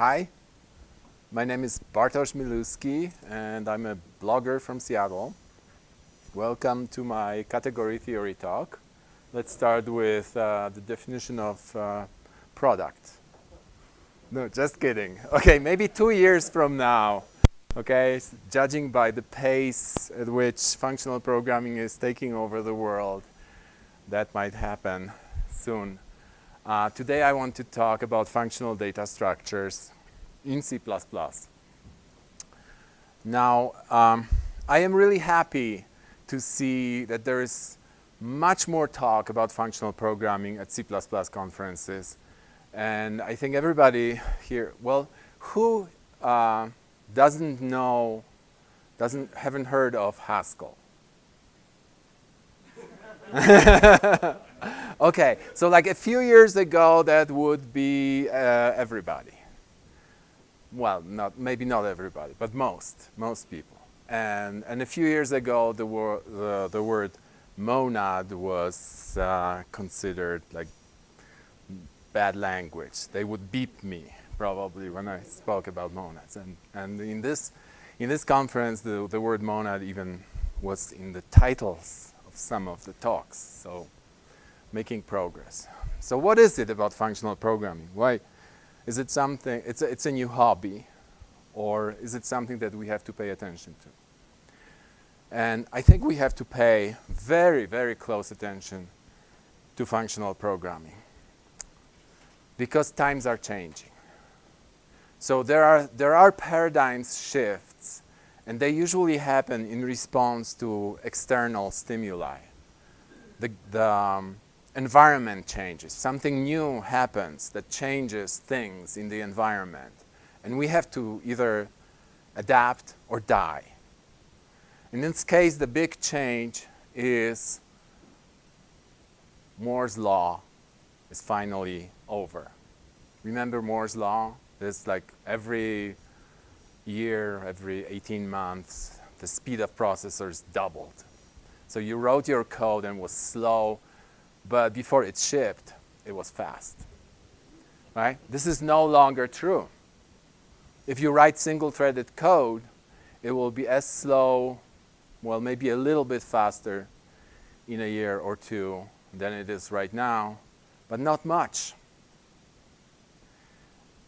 Hi, my name is Bartosz Miluski and I'm a blogger from Seattle. Welcome to my category theory talk. Let's start with the definition of product. No, just kidding. Okay, maybe 2 years from now, okay, judging by the pace at which functional programming is taking over the world, that might happen soon. Today I want to talk about functional data structures in C++. Now, I am really happy to see that there is much more talk about functional programming at C++ conferences. And I think everybody here, well, who haven't heard of Haskell? Okay, so like a few years ago, that would be everybody. Well, maybe not everybody, but most people. And a few years ago, the word monad was considered like bad language. They would beep me probably when I spoke about monads. And in this conference, the word monad even was in the titles of some of the talks. So making progress. So what is it about functional programming? Why is it something? It's a new hobby, or is it something that we have to pay attention to? And I think we have to pay very, very close attention to functional programming because times are changing. So there are paradigm shifts, and they usually happen in response to external stimuli. The environment changes. Something new happens that changes things in the environment, and we have to either adapt or die. In this case, the big change is Moore's law is finally over. Remember Moore's law? It's like every year, every 18 months, the speed of processors doubled. So you wrote your code and it was slow, but before it shipped, it was fast. Right? This is no longer true. If you write single-threaded code, it will be as slow, well, maybe a little bit faster in a year or two than it is right now, but not much.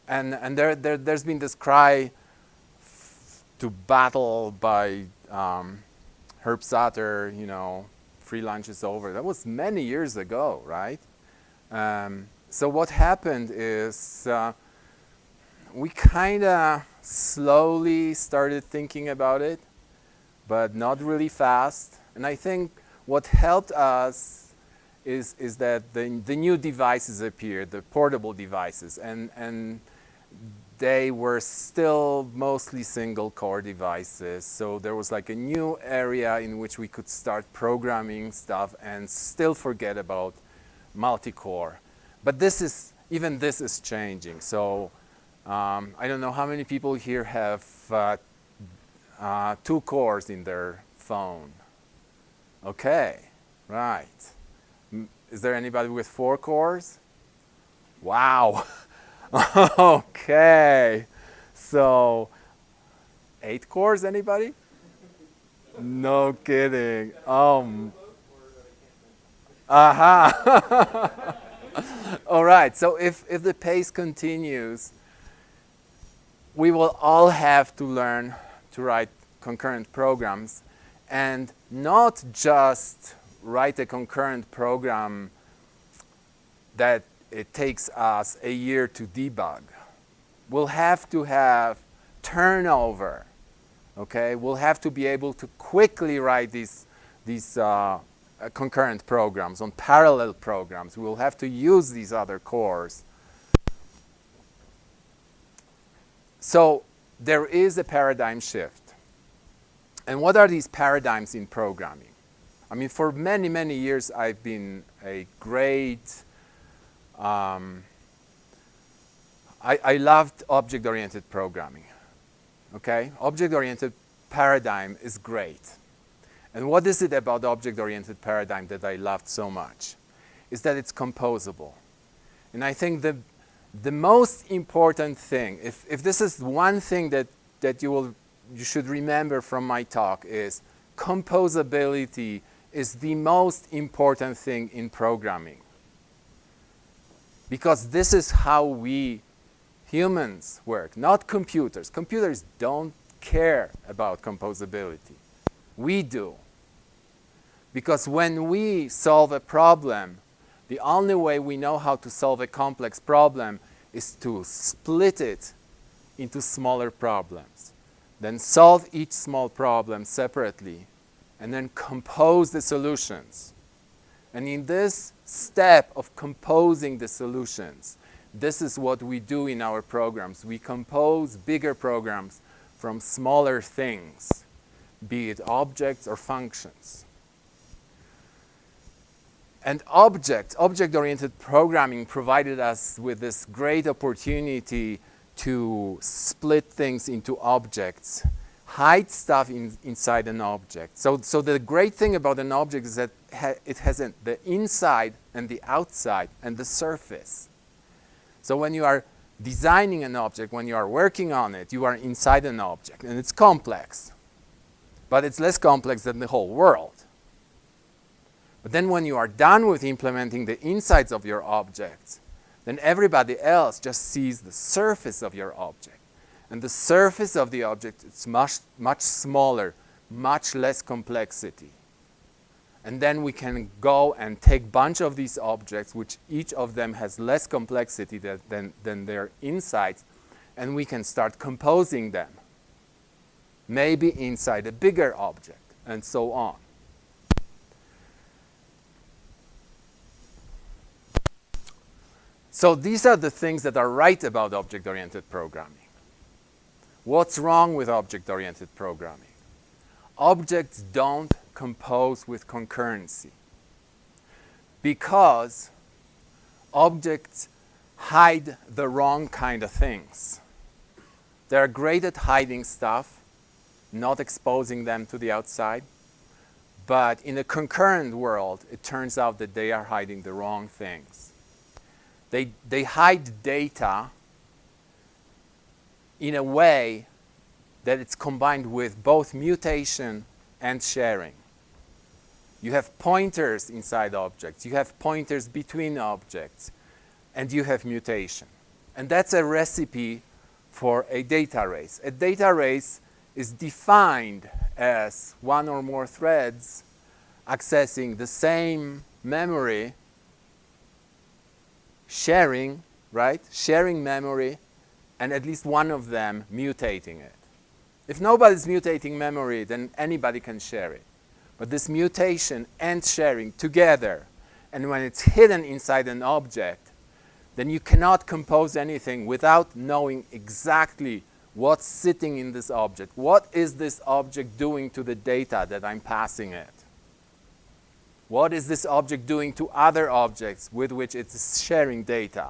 And there's been this cry to battle by Herb Sutter, free lunch is over. That was many years ago, right? So what happened is we kind of slowly started thinking about it, but not really fast. And I think what helped us is that the new devices appeared, the portable devices, and they were still mostly single-core devices. So there was like a new area in which we could start programming stuff and still forget about multi-core. But even this is changing. So I don't know how many people here have 2 cores in their phone. Okay, right. Is there anybody with 4 cores? Wow. Okay. So 8 cores, anybody? No kidding. Aha. All right. So if the pace continues, we will all have to learn to write concurrent programs, and not just write a concurrent program that it takes us a year to debug. We'll have to have turnover, okay? We'll have to be able to quickly write these concurrent programs on parallel programs. We'll have to use these other cores. So there is a paradigm shift. And what are these paradigms in programming? I mean, for many, many years, I've been a great I loved object-oriented programming, okay? Object-oriented paradigm is great. And what is it about the object-oriented paradigm that I loved so much? Is that it's composable. And I think The most important thing, if this is one thing that you should remember from my talk, is composability is the most important thing in programming. Because this is how we humans work, not computers. Computers don't care about composability. We do. Because when we solve a problem, the only way we know how to solve a complex problem is to split it into smaller problems. Then solve each small problem separately, and then compose the solutions. And in this step of composing the solutions, this is what we do in our programs. We compose bigger programs from smaller things, be it objects or functions. And object-oriented programming provided us with this great opportunity to split things into objects, hide stuff inside an object. So the great thing about an object is that it has the inside and the outside and the surface. So when you are designing an object, when you are working on it, you are inside an object, and it's complex. But it's less complex than the whole world. But then when you are done with implementing the insides of your object, then everybody else just sees the surface of your object. And the surface of the object is much smaller, much less complexity. And then we can go and take a bunch of these objects, which each of them has less complexity than their insides, and we can start composing them. Maybe inside a bigger object, and so on. So these are the things that are right about object-oriented programming. What's wrong with object-oriented programming? Objects don't compose with concurrency because objects hide the wrong kind of things. They're great at hiding stuff, not exposing them to the outside, but in a concurrent world, it turns out that they are hiding the wrong things. They hide data in a way that it's combined with both mutation and sharing. You have pointers inside objects, you have pointers between objects, and you have mutation. And that's a recipe for a data race. A data race is defined as one or more threads accessing the same memory, sharing, right? Sharing memory, and at least one of them mutating it. If nobody's mutating memory, then anybody can share it. But this mutation and sharing together, and when it's hidden inside an object, then you cannot compose anything without knowing exactly what's sitting in this object. What is this object doing to the data that I'm passing it? What is this object doing to other objects with which it's sharing data?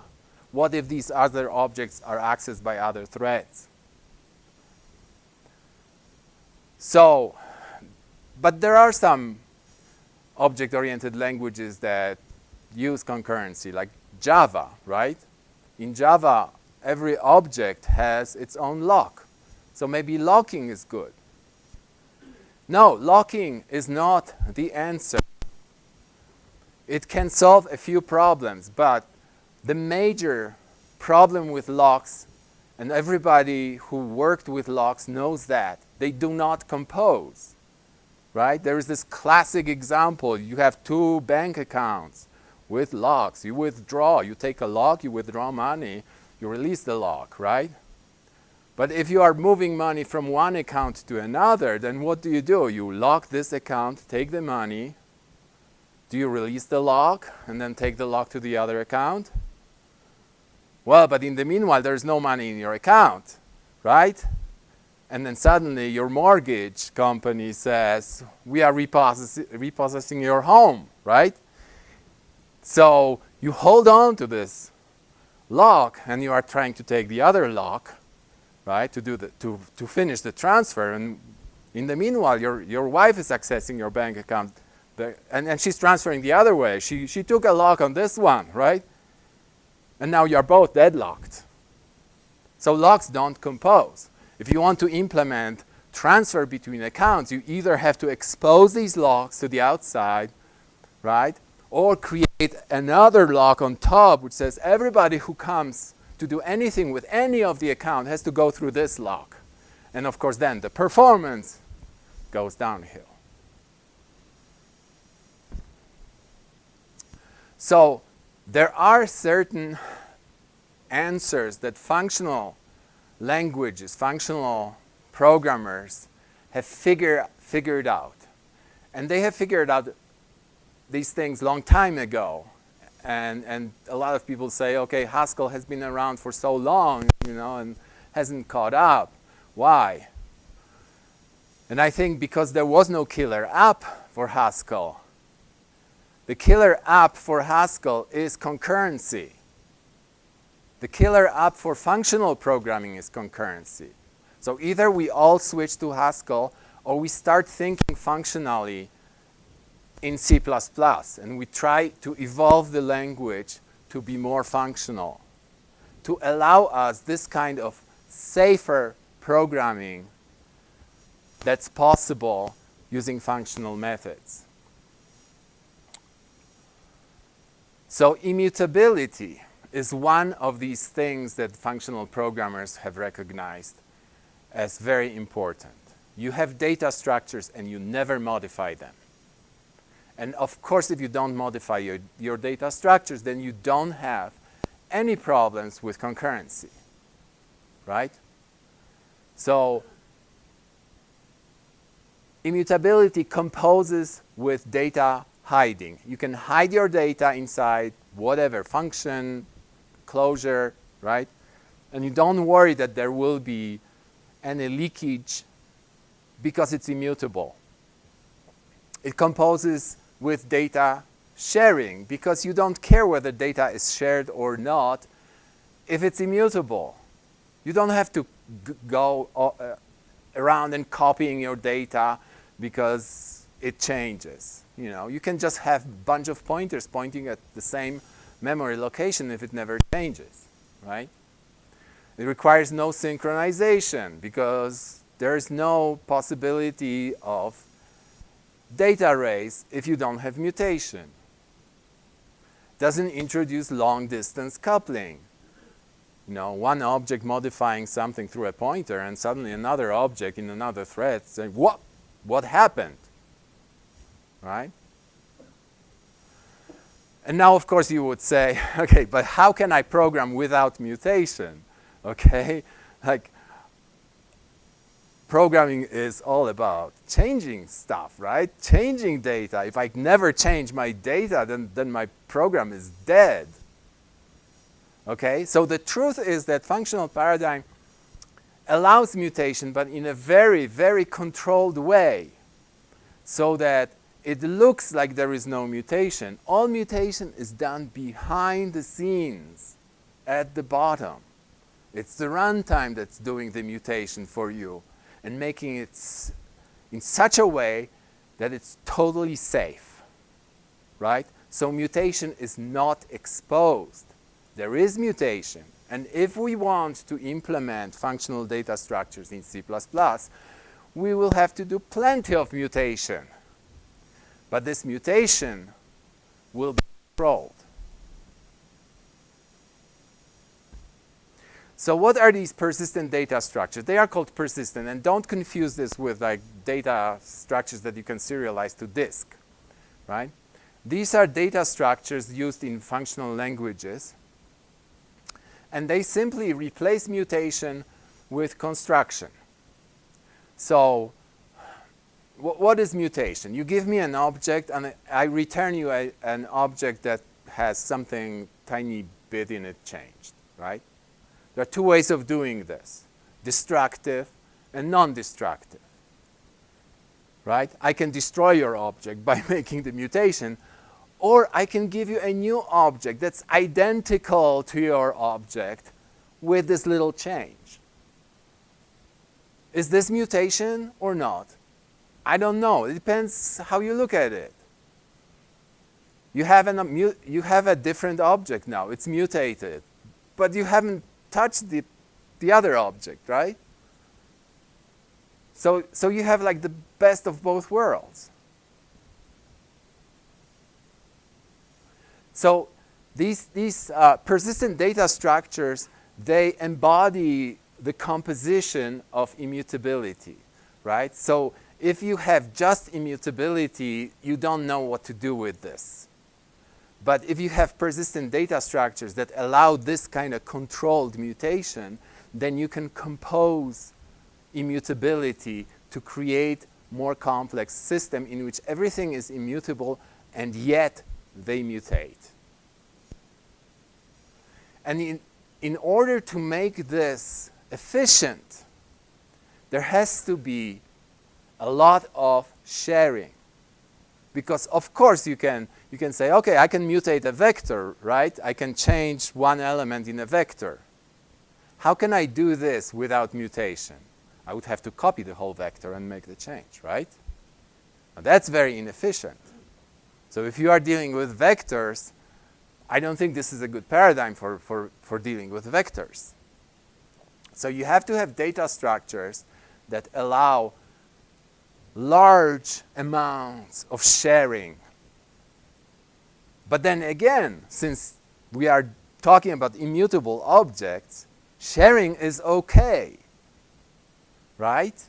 What if these other objects are accessed by other threads? So, but there are some object-oriented languages that use concurrency, like Java, right? In Java, every object has its own lock. So maybe locking is good. No, locking is not the answer. It can solve a few problems, but the major problem with locks, and everybody who worked with locks knows that, they do not compose, right? There is this classic example. You have two bank accounts with locks. You withdraw, you take a lock, you withdraw money, you release the lock, right? But if you are moving money from one account to another, then what do? You lock this account, take the money. Do you release the lock and then take the lock to the other account? Well, but in the meanwhile, there's no money in your account, right? And then suddenly your mortgage company says, we are repossessing your home, right? So you hold on to this lock and you are trying to take the other lock, right, to finish the transfer. And in the meanwhile, your wife is accessing your bank account. And she's transferring the other way. She took a lock on this one, right? And now you're both deadlocked. So locks don't compose. If you want to implement transfer between accounts, you either have to expose these locks to the outside, right? Or create another lock on top which says everybody who comes to do anything with any of the account has to go through this lock. And of course then the performance goes downhill. So there are certain answers that functional languages, functional programmers have figured out. And they have figured out these things long time ago. And a lot of people say, okay, Haskell has been around for so long, and hasn't caught up. Why? And I think because there was no killer app for Haskell. The killer app for Haskell is concurrency. The killer app for functional programming is concurrency. So either we all switch to Haskell or we start thinking functionally in C++, and we try to evolve the language to be more functional, to allow us this kind of safer programming that's possible using functional methods. So immutability is one of these things that functional programmers have recognized as very important. You have data structures and you never modify them. And of course, if you don't modify your data structures, then you don't have any problems with concurrency, right? So immutability composes with data hiding. You can hide your data inside whatever function, closure, right? And you don't worry that there will be any leakage because it's immutable. It composes with data sharing because you don't care whether data is shared or not if it's immutable. You don't have to go around and copying your data because it changes. You can just have a bunch of pointers pointing at the same memory location if it never changes, right? It requires no synchronization because there is no possibility of data erase if you don't have mutation. Doesn't introduce long-distance coupling. One object modifying something through a pointer and suddenly another object in another thread saying, what happened? Right? And now, of course, you would say, okay, but how can I program without mutation? Okay? Like, programming is all about changing stuff, right? Changing data. If I never change my data, then my program is dead. Okay? So the truth is that functional paradigm allows mutation, but in a very, very controlled way, so that it looks like there is no mutation. All mutation is done behind the scenes, at the bottom. It's the runtime that's doing the mutation for you and making it in such a way that it's totally safe, right? So mutation is not exposed. There is mutation. And if we want to implement functional data structures in C++, we will have to do plenty of mutation. But this mutation will be controlled. So what are these persistent data structures? They are called persistent, and don't confuse this with like data structures that you can serialize to disk, right? These are data structures used in functional languages, and they simply replace mutation with construction. So what is mutation? You give me an object and I return you an object that has something tiny bit in it changed, right? There are two ways of doing this, destructive and non-destructive, right? I can destroy your object by making the mutation, or I can give you a new object that's identical to your object with this little change. Is this mutation or not? I don't know. It depends how you look at it. You have a different object now. It's mutated, but you haven't touched the other object, right? So you have like the best of both worlds. So these persistent data structures, they embody the composition of immutability, right? So if you have just immutability, you don't know what to do with this. But if you have persistent data structures that allow this kind of controlled mutation, then you can compose immutability to create more complex system in which everything is immutable and yet they mutate. And in order to make this efficient, there has to be a lot of sharing. Because of course you can say, okay, I can mutate a vector, right? I can change one element in a vector. How can I do this without mutation? I would have to copy the whole vector and make the change, right? Now that's very inefficient. So if you are dealing with vectors, I don't think this is a good paradigm for dealing with vectors. So you have to have data structures that allow large amounts of sharing. But then again, since we are talking about immutable objects, sharing is okay, right?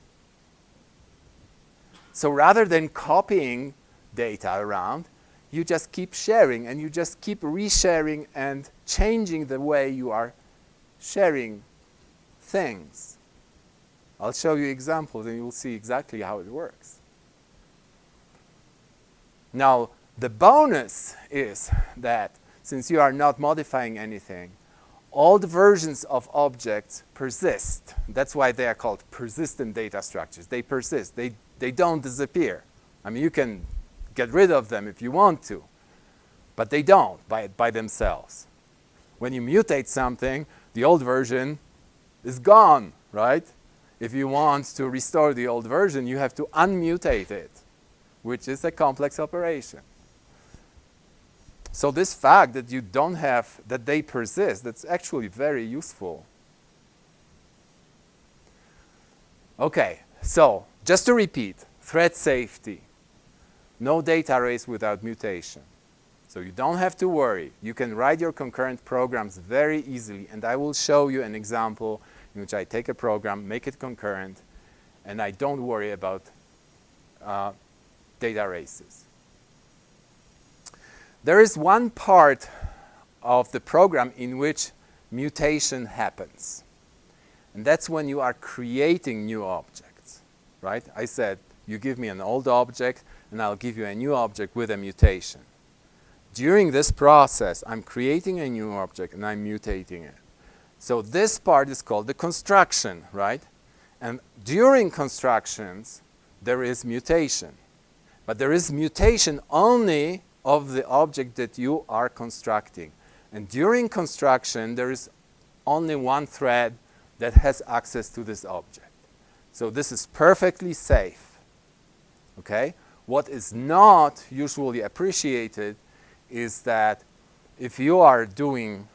So rather than copying data around, you just keep sharing and you just keep resharing and changing the way you are sharing things. I'll show you examples and you'll see exactly how it works. Now, the bonus is that since you are not modifying anything, old versions of objects persist. That's why they are called persistent data structures. They persist. They don't disappear. I mean, you can get rid of them if you want to, but they don't by themselves. When you mutate something, the old version is gone, right? If you want to restore the old version, you have to unmutate it, which is a complex operation. So this fact that you don't have, that they persist, that's actually very useful. Okay, so just to repeat, thread safety. No data race without mutation. So you don't have to worry. You can write your concurrent programs very easily, and I will show you an example in which I take a program, make it concurrent, and I don't worry about data races. There is one part of the program in which mutation happens. And that's when you are creating new objects, right? I said, you give me an old object, and I'll give you a new object with a mutation. During this process, I'm creating a new object, and I'm mutating it. So this part is called the construction, right? And during constructions, there is mutation. But there is mutation only of the object that you are constructing. And during construction, there is only one thread that has access to this object. So this is perfectly safe. Okay? What is not usually appreciated is that if you are doing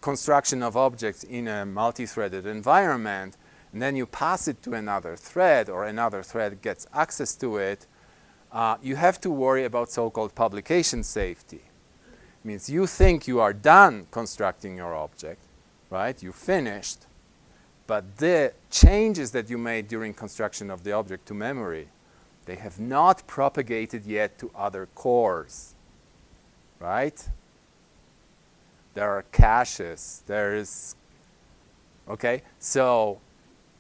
construction of objects in a multi-threaded environment, and then you pass it to another thread, or another thread gets access to it, you have to worry about so-called publication safety. It means you think you are done constructing your object, right? You finished, but the changes that you made during construction of the object to memory, they have not propagated yet to other cores, right? There are caches. There is, okay? So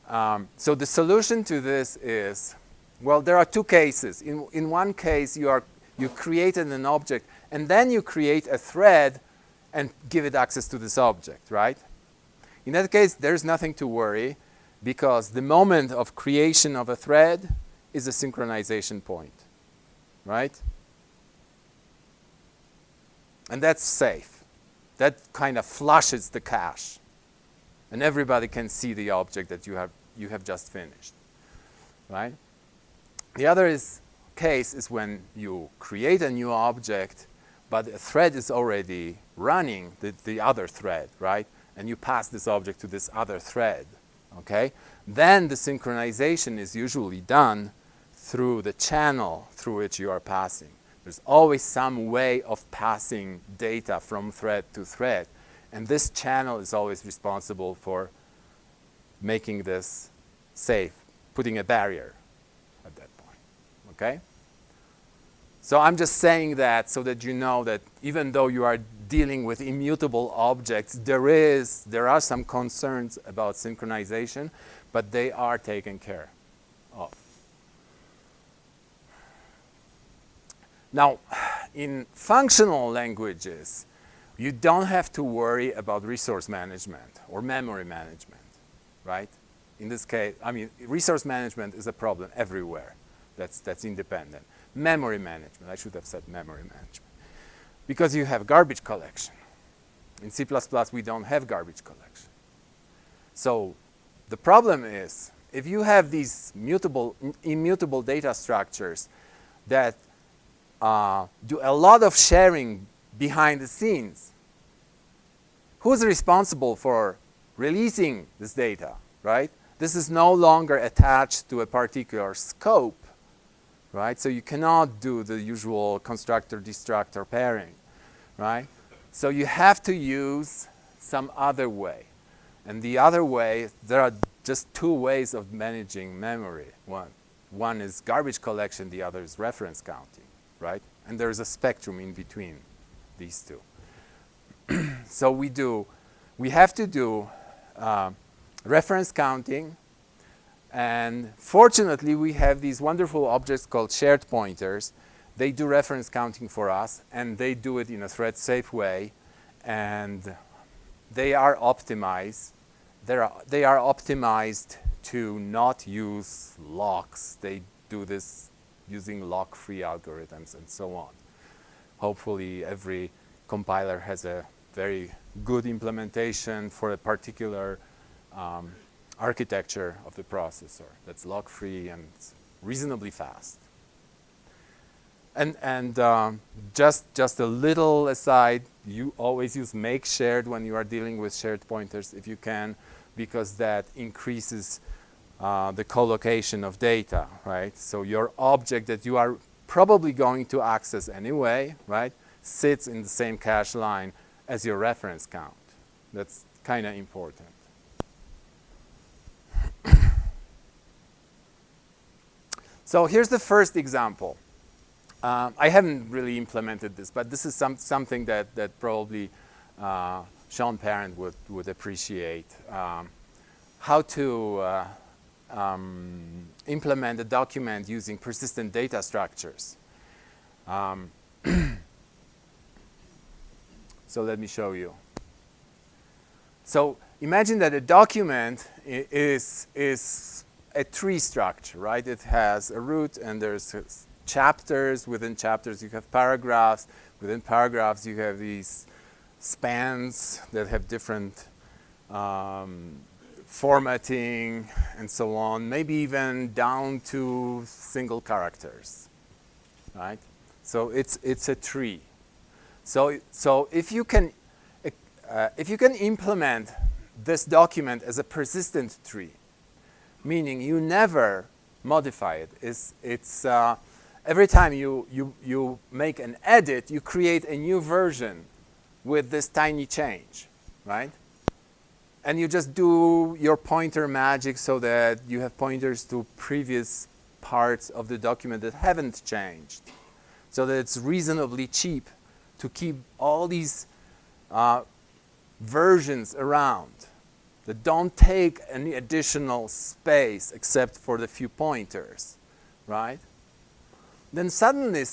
the solution to this is, well, there are two cases. In one case, you created an object, and then you create a thread and give it access to this object, right? In that case, there's nothing to worry, because the moment of creation of a thread is a synchronization point, right? And that's safe. That kind of flushes the cache, and everybody can see the object that you have just finished, right? The other case is when you create a new object but a thread is already running, the other thread, right? And you pass this object to this other thread, okay? Then the synchronization is usually done through the channel through which you are passing. There's always some way of passing data from thread to thread, and this channel is always responsible for making this safe, putting a barrier at that point, okay? So I'm just saying that so that you know that even though you are dealing with immutable objects, there are some concerns about synchronization, but they are taken care of. Now, in functional languages, you don't have to worry about resource management or memory management, right? In this case, I mean, resource management is a problem everywhere that's independent. Memory management, I should have said memory management, because you have garbage collection. In C++, we don't have garbage collection. So the problem is, if you have these immutable data structures that do a lot of sharing behind the scenes, who's responsible for releasing this data, right? This is no longer attached to a particular scope, right? So you cannot do the usual constructor-destructor pairing, right? So you have to use some other way. And the other way, there are just two ways of managing memory. One is garbage collection, the other is reference counting, right? And there's a spectrum in between these two. So we have to do reference counting. And fortunately, we have these wonderful objects called shared pointers. They do reference counting for us, and they do it in a thread-safe way. And they are optimized. They are optimized to not use locks. They do this using lock-free algorithms and so on. Hopefully, every compiler has a very good implementation for a particular architecture of the processor that's lock-free and reasonably fast. And just a little aside, you always use make shared when you are dealing with shared pointers if you can, because that increases the collocation of data, right? So your object that you are probably going to access anyway, right, sits in the same cache line as your reference count. That's kind of important. So here's the first example. I haven't really implemented this, but this is something that probably Sean Parent would appreciate. How to implement a document using persistent data structures. So let me show you. So imagine that a document is a tree structure, right? It has a root and there's chapters. Within chapters you have paragraphs. Within paragraphs you have these spans that have different formatting and so on, maybe even down to single characters, right? So it's a tree. So if you can implement this document as a persistent tree, meaning you never modify it. It's every time you make an edit, you create a new version with this tiny change, right? And you just do your pointer magic so that you have pointers to previous parts of the document that haven't changed, so that it's reasonably cheap to keep all these versions around that don't take any additional space except for the few pointers, right? Then suddenly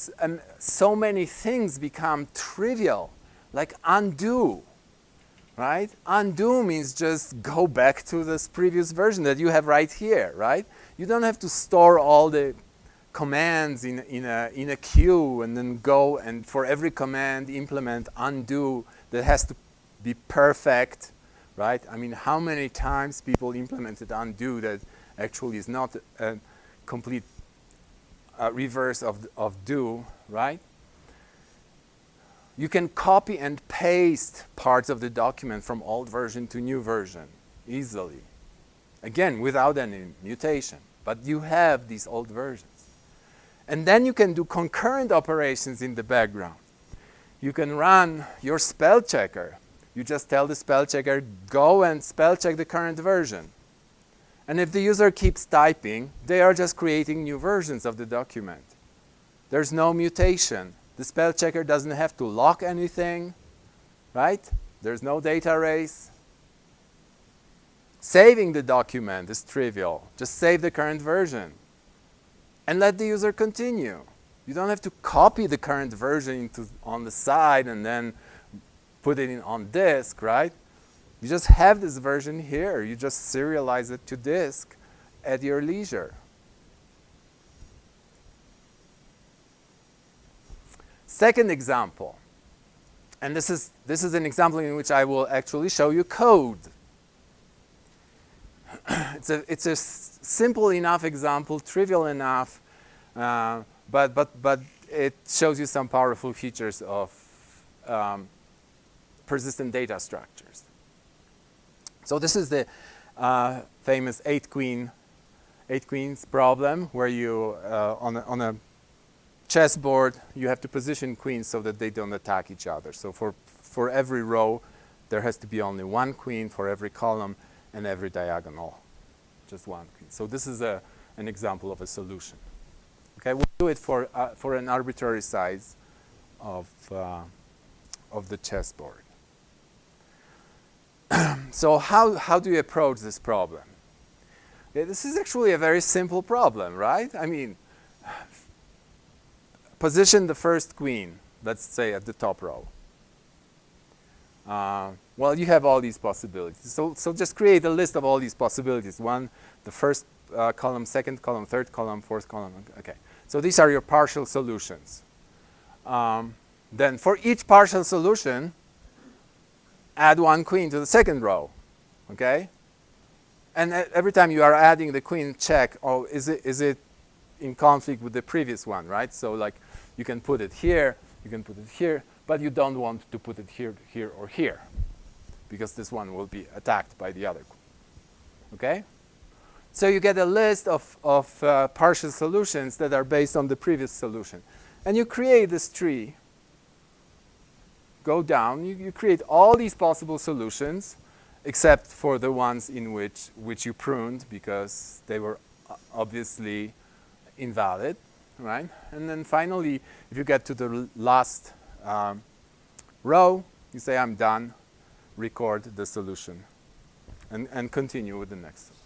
so many things become trivial, like undo, right? Undo means just go back to this previous version that you have right here, right? You don't have to store all the commands in a queue and then go and for every command implement undo that has to be perfect, right? I mean, how many times people implemented undo that actually is not a complete reverse of do, right? You can copy and paste parts of the document from old version to new version easily. Again, without any mutation. But you have these old versions. And then you can do concurrent operations in the background. You can run your spell checker. You just tell the spell checker, go and spell check the current version. And if the user keeps typing, they are just creating new versions of the document. There's no mutation. The spell checker doesn't have to lock anything, right? There's no data race. Saving the document is trivial. Just save the current version and let the user continue. You don't have to copy the current version on the side and then put it on disk, right? You just have this version here. You just serialize it to disk at your leisure. Second example, and this is an example in which I will actually show you code. It's a simple enough example, trivial enough, but it shows you some powerful features of persistent data structures. So this is the famous 8 queens problem, where you on a chessboard you have to position queens so that they don't attack each other. So for every row there has to be only one queen, for every column and every diagonal just one queen. So this is an example of a solution. Okay, we'll do it for an arbitrary size of the chessboard. So how do you approach this problem? Okay, this is actually a very simple problem, right? I mean, position the first queen, let's say at the top row. Well, you have all these possibilities. So just create a list of all these possibilities. One, the first column, second column, third column, fourth column. Okay. So these are your partial solutions. Then for each partial solution, add one queen to the second row. Okay? And every time you are adding the queen, check, oh, is it in conflict with the previous one, right? So like you can put it here, you can put it here, but you don't want to put it here, here, or here, because this one will be attacked by the other queen. Okay? So you get a list of partial solutions that are based on the previous solution. And you create this tree. Go down. You create all these possible solutions, except for the ones in which you pruned because they were obviously invalid, right? And then finally, if you get to the last row, you say, I'm done, record the solution, and continue with the next solution.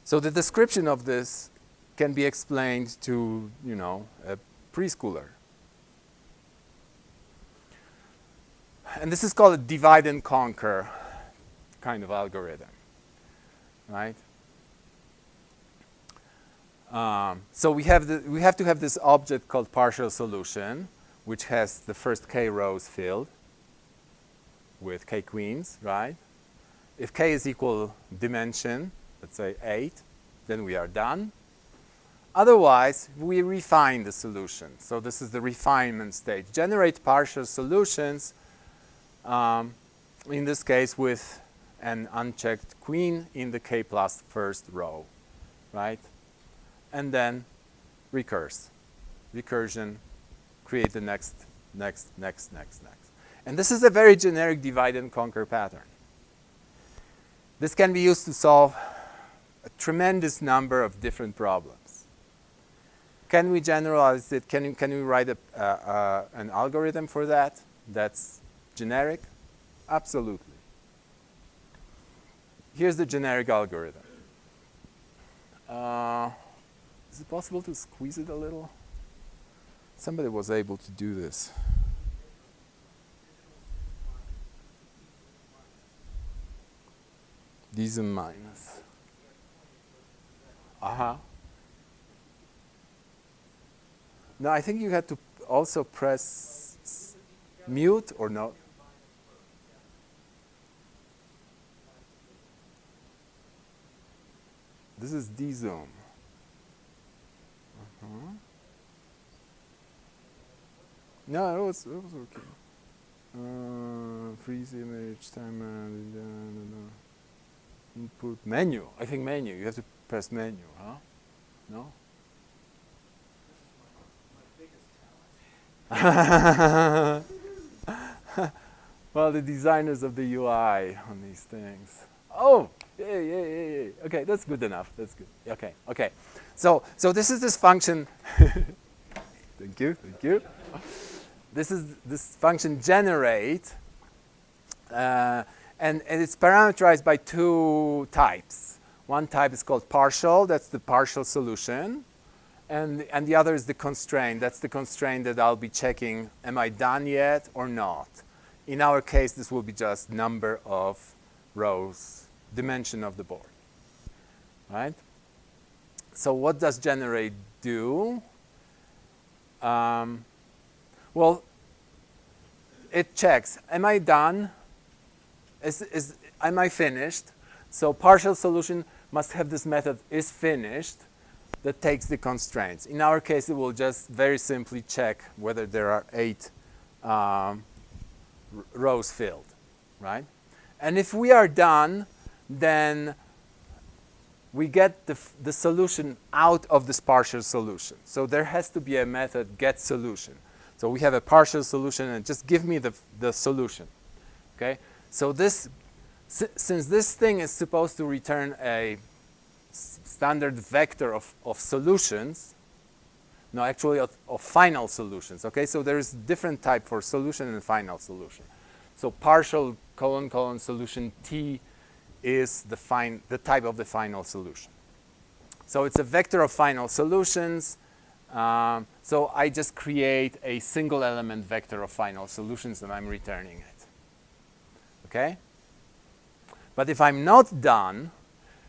So the description of this can be explained to, a preschooler. And this is called a divide and conquer kind of algorithm, right? So we have to have this object called partial solution, which has the first k rows filled with k queens, right? If k is equal dimension, let's say 8, then we are done. Otherwise, we refine the solution. So this is the refinement stage. Generate partial solutions, in this case with an unchecked queen in the k plus first row, right? And then recursion, create the next. And this is a very generic divide and conquer pattern. This can be used to solve a tremendous number of different problems. Can we generalize it? Can we write an algorithm for that that's generic? Absolutely. Here's the generic algorithm. Is it possible to squeeze it a little? Somebody was able to do this. These are minus. No, I think you had to also press mute or no. This is dezoom. No, it was okay. freeze image, timer, input, menu. I think menu. You have to press menu, huh? No? Well, the designers of the UI on these things. Oh, yeah. Okay, that's good enough. That's good. Okay. So this is this function. Thank you. This is this function generate, and it's parameterized by two types. One type is called partial. That's the partial solution. And the other is the constraint. That's the constraint that I'll be checking, am I done yet or not? In our case, this will be just number of rows, dimension of the board, right? So what does generate do? Well, it checks, am I done? Am I finished? So partial solution must have this method is finished that takes the constraints. In our case, it will just very simply check whether there are 8 rows filled, right? And if we are done, then we get the solution out of this partial solution. So there has to be a method get solution. So we have a partial solution, and just give me the solution, okay? So this, since this thing is supposed to return a standard vector of solutions, no, actually of final solutions, okay? So there is different type for solution and final solution. So partial : solution T is the type of the final solution. So it's a vector of final solutions. So I just create a single element vector of final solutions and I'm returning it, okay? But if I'm not done,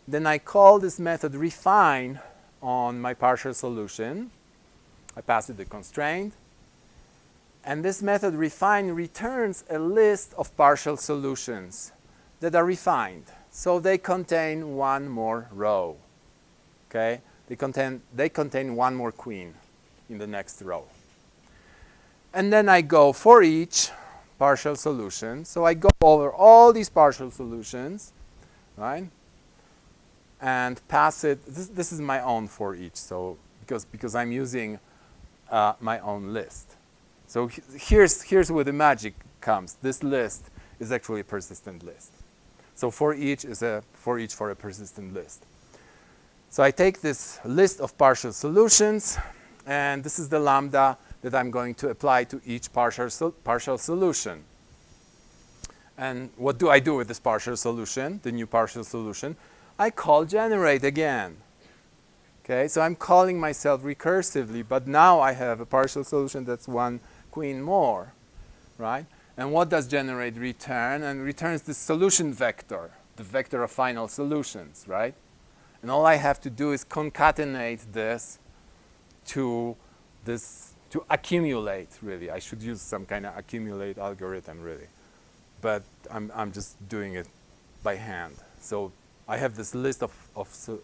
then I call this method refine on my partial solution. I pass it the constraint. And this method refine returns a list of partial solutions that are refined. So they contain one more row. Okay? They contain one more queen in the next row. And then I go for each partial solution. So I go over all these partial solutions, right? And pass it. This is my own for each. So because I'm using my own list. So here's where the magic comes. This list is actually a persistent list. So for each is a for each for a persistent list. So I take this list of partial solutions, and this is the lambda that I'm going to apply to each partial solution. And what do I do with this partial solution, the new partial solution? I call generate again. Okay, so I'm calling myself recursively, but now I have a partial solution that's one queen more, right? And what does generate return? And returns the solution vector, the vector of final solutions, right? And all I have to do is concatenate this to accumulate, really. I should use some kind of accumulate algorithm, really. But I'm just doing it by hand. So I have this list of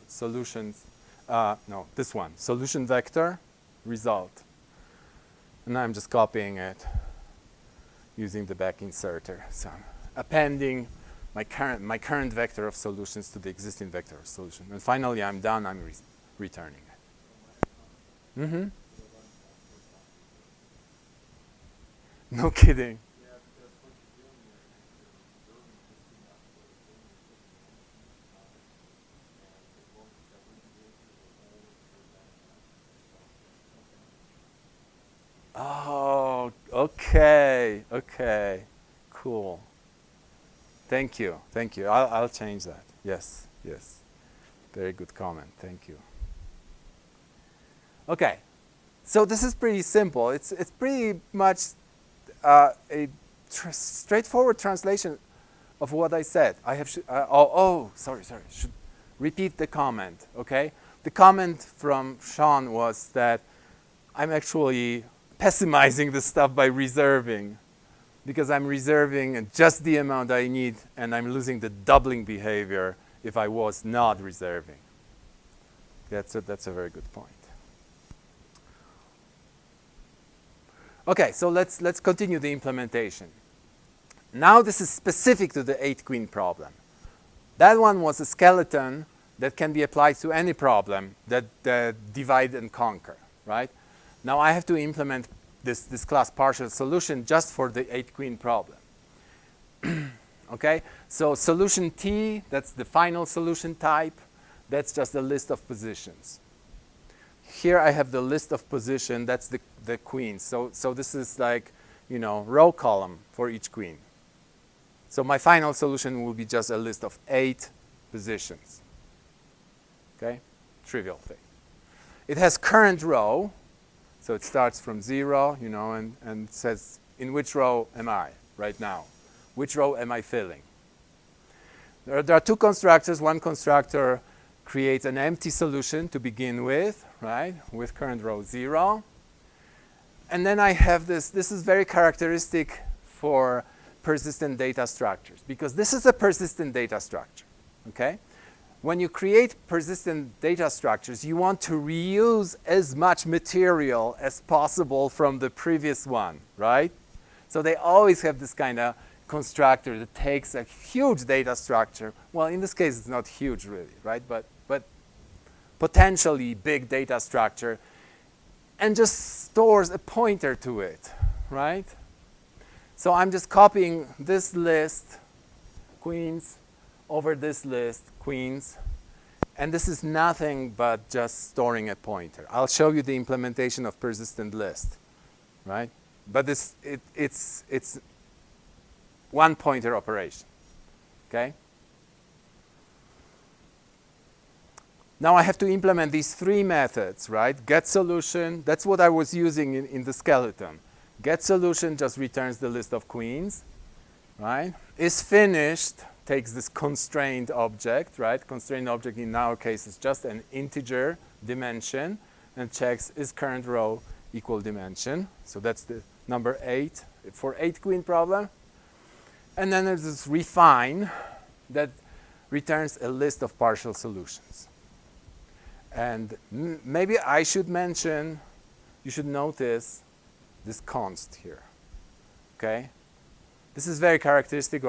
solutions. No, this one, solution vector, result. And I'm just copying it using the back inserter. So I'm appending my current vector of solutions to the existing vector of solution. And finally, I'm done. I'm returning it. Mm-hmm. No kidding. Oh, okay, cool. Thank you. I'll change that. Yes. Very good comment. Thank you. Okay, so this is pretty simple. It's pretty much a straightforward translation of what I said. I have sorry. Should repeat the comment. Okay, the comment from Sean was that I'm actually pessimizing the stuff by reserving, because I'm reserving just the amount I need, and I'm losing the doubling behavior if I was not reserving. That's a very good point. Okay, so let's continue the implementation. Now this is specific to the 8-queen problem. That one was a skeleton that can be applied to any problem that divide and conquer, right? Now I have to implement this class partial solution just for the 8-queen problem. Okay, so solution T, that's the final solution type. That's just a list of positions. Here I have the list of position, that's the queen. So this is like, row column for each queen. So my final solution will be just a list of 8 positions. Okay, trivial thing. It has current row, so it starts from 0, and says, in which row am I right now? Which row am I filling? There are 2 constructors. One constructor creates an empty solution to begin with, right, with current row 0. And then I have this is very characteristic for persistent data structures, because this is a persistent data structure, okay? When you create persistent data structures, you want to reuse as much material as possible from the previous one, right? So they always have this kind of constructor that takes a huge data structure. Well, in this case, it's not huge really, right? But potentially big data structure, and just stores a pointer to it, right? So I'm just copying this list, queens, over this list, queens, and this is nothing but just storing a pointer. I'll show you the implementation of persistent list, right? But it's one pointer operation, okay? Now I have to implement these 3 methods, right? Get solution, that's what I was using in the skeleton. Get solution just returns the list of queens, right? Is finished takes this constrained object, right? Constrained object in our case is just an integer dimension, and checks is current row equal dimension. So that's the number 8 for 8-queen problem. And then there's this refine that returns a list of partial solutions. And maybe I should mention, you should notice this const here, okay? This is very characteristic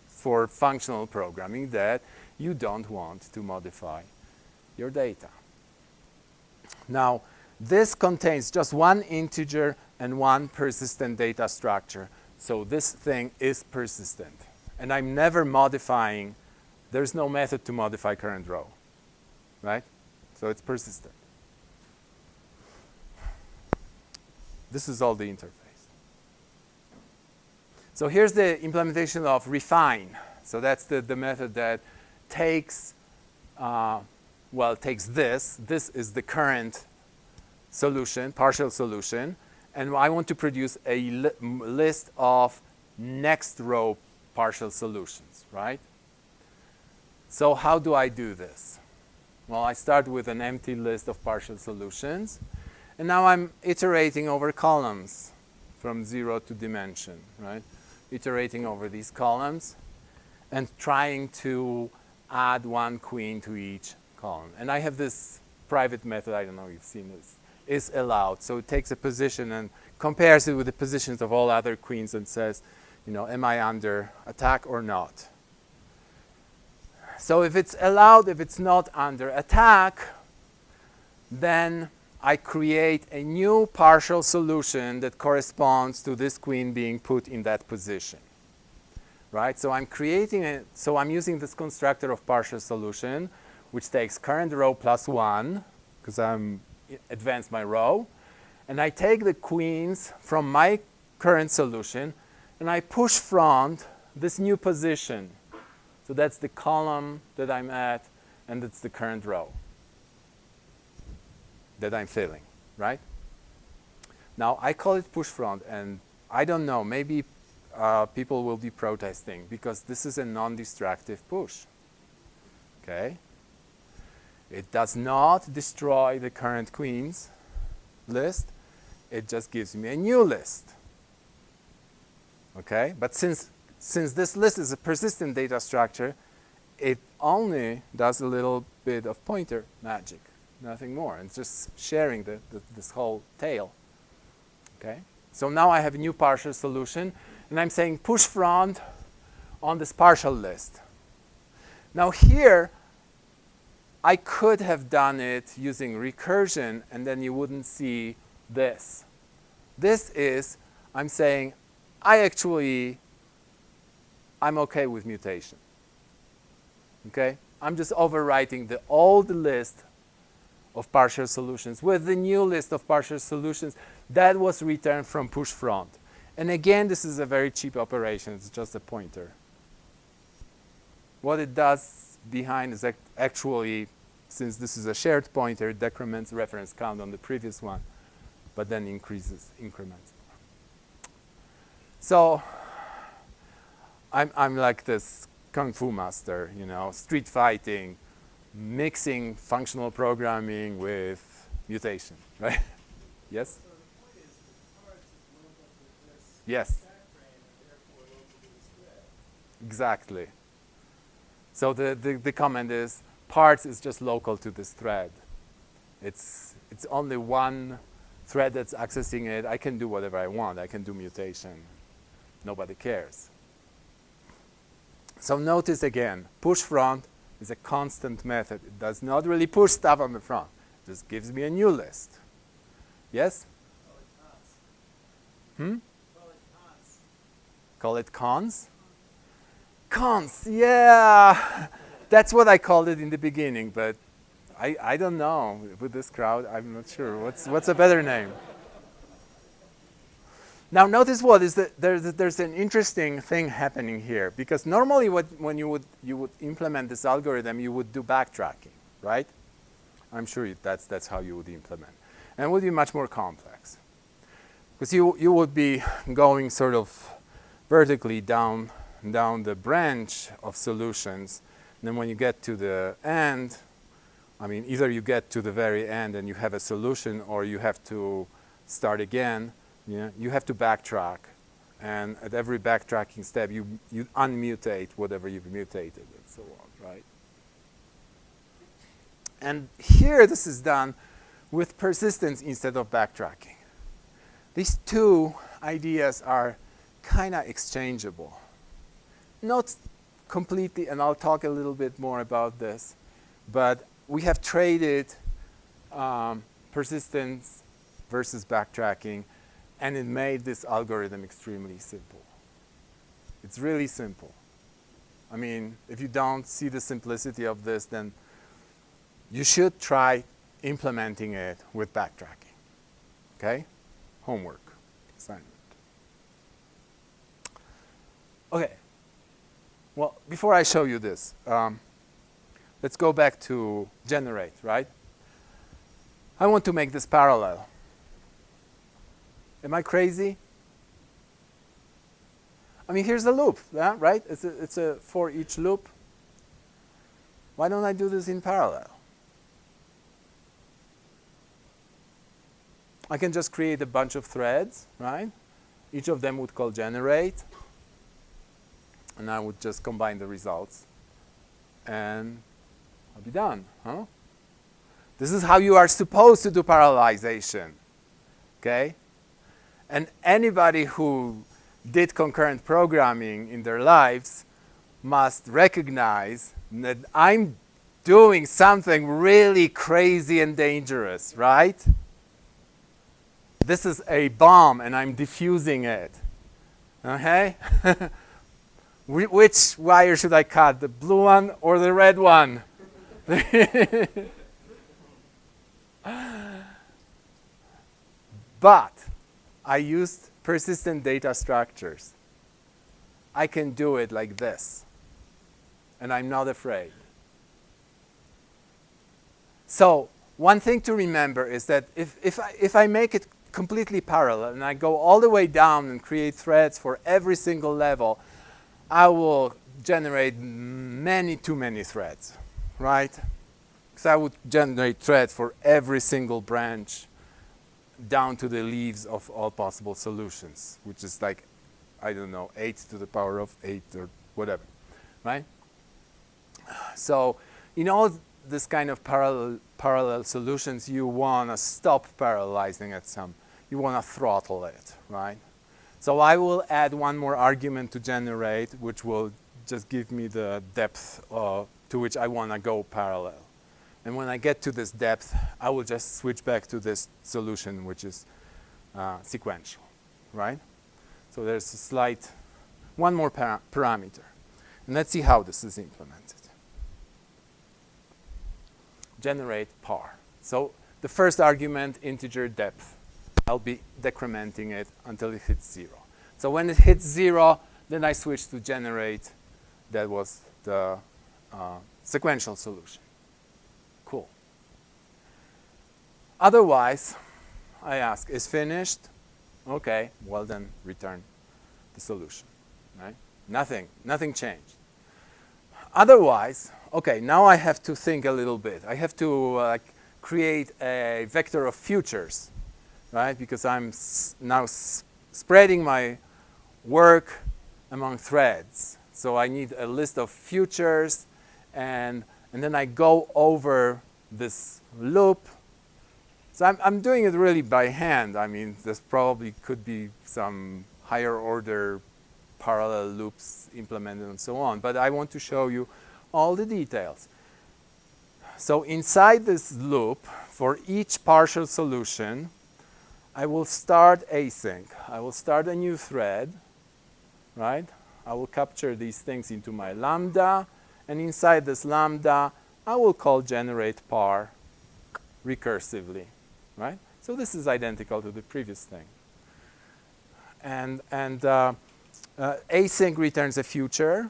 for functional programming, that you don't want to modify your data. Now, this contains just one integer and one persistent data structure. So this thing is persistent. And I'm never modifying, there's no method to modify current row, right? So it's persistent. This is all the interface. So here's the implementation of refine. So that's the method that takes, takes this. This is the current solution, partial solution. And I want to produce a list of next row partial solutions, right? So how do I do this? Well, I start with an empty list of partial solutions. And now I'm iterating over columns from 0 to dimension, right? Iterating over these columns and trying to add one queen to each column. And I have this private method, I don't know if you've seen this, is allowed. So it takes a position and compares it with the positions of all other queens and says, am I under attack or not? So if it's allowed, if it's not under attack, then I create a new partial solution that corresponds to this queen being put in that position, right? So I'm creating it, so I'm using this constructor of partial solution, which takes current row plus 1, because I'm advanced my row, and I take the queens from my current solution, and I push front this new position. So that's the column that I'm at, and it's the current row that I'm filling, right? Now, I call it push front, and I don't know, maybe people will be protesting, because this is a non-destructive push, okay? It does not destroy the current queens list. It just gives me a new list, okay? But since this list is a persistent data structure, it only does a little bit of pointer magic. Nothing more. It's just sharing this whole tail. Okay? So now I have a new partial solution, and I'm saying push front on this partial list. Now here, I could have done it using recursion, and then you wouldn't see this. This is, I'm saying, I'm okay with mutation. Okay? I'm just overwriting the old list of partial solutions with the new list of partial solutions that was returned from push front. And again, this is a very cheap operation. It's just a pointer. What it does behind is actually, since this is a shared pointer, it decrements reference count on the previous one, but then increments. So I'm like this kung fu master, you know, street fighting, mixing functional programming with mutation, right? Yes? So the point is the parts is local to this Yes. backframe and therefore local to this thread. Exactly. So the comment is parts is just local to this thread. It's only one thread that's accessing it. I can do whatever I want. I can do mutation. Nobody cares. So notice again, push front is a constant method. It does not really push stuff on the front. It just gives me a new list. Yes? Call it cons. Hmm? Call it cons. Call it cons? Cons, yeah. That's what I called it in the beginning, but I don't know. With this crowd, I'm not sure. What's a better name? Now notice what is that there's an interesting thing happening here, because normally when you would implement this algorithm, you would do backtracking, right? I'm sure that's how you would implement. And it would be much more complex. Because you would be going sort of vertically down the branch of solutions. And then when you get to the end, I mean, either you get to the very end and you have a solution, or you have to start again. Yeah, you have to backtrack, and at every backtracking step, you unmutate whatever you've mutated, and so on, right? And here, this is done with persistence instead of backtracking. These two ideas are kind of exchangeable. Not completely, and I'll talk a little bit more about this, but we have traded persistence versus backtracking, and it made this algorithm extremely simple. It's really simple. I mean, if you don't see the simplicity of this, then you should try implementing it with backtracking. Okay? Homework, assignment. Okay. Well, before I show you this, let's go back to generate, right? I want to make this parallel. Am I crazy? I mean, here's a loop, yeah, right? It's a for each loop. Why don't I do this in parallel? I can just create a bunch of threads, right? Each of them would call generate. And I would just combine the results. And I'll be done, huh? This is how you are supposed to do parallelization, okay? And anybody who did concurrent programming in their lives must recognize that I'm doing something really crazy and dangerous, right? This is a bomb and I'm diffusing it, okay? Which wire should I cut, the blue one or the red one? But I used persistent data structures. I can do it like this, and I'm not afraid. So one thing to remember is that if I make it completely parallel and I go all the way down and create threads for every single level, I will generate too many threads, right? Because I would generate threads for every single branch down to the leaves of all possible solutions, which is like, I don't know, 8 to the power of 8 or whatever, right? So in all this kind of parallel solutions, you want to stop parallelizing at some, you want to throttle it, right? So I will add one more argument to generate, which will just give me the depth to which I want to go parallel. And when I get to this depth, I will just switch back to this solution, which is sequential, right? So there's a slight, one more parameter. And let's see how this is implemented. Generate par. So the first argument, integer depth. I'll be decrementing it until it hits 0. So when it hits 0, then I switch to generate. That was the sequential solution. Cool. Otherwise, I ask, is finished? Okay, well then return the solution, right? Nothing changed. Otherwise, okay, now I have to think a little bit. I have to create a vector of futures, right? Because I'm now spreading my work among threads. So I need a list of futures, and then I go over this loop. So I'm doing it really by hand. I mean, this probably could be some higher order parallel loops implemented and so on. But I want to show you all the details. So inside this loop, for each partial solution, I will start async. I will start a new thread, right? I will capture these things into my lambda. And inside this lambda, I will call generate par recursively, right? So this is identical to the previous thing. And async returns a future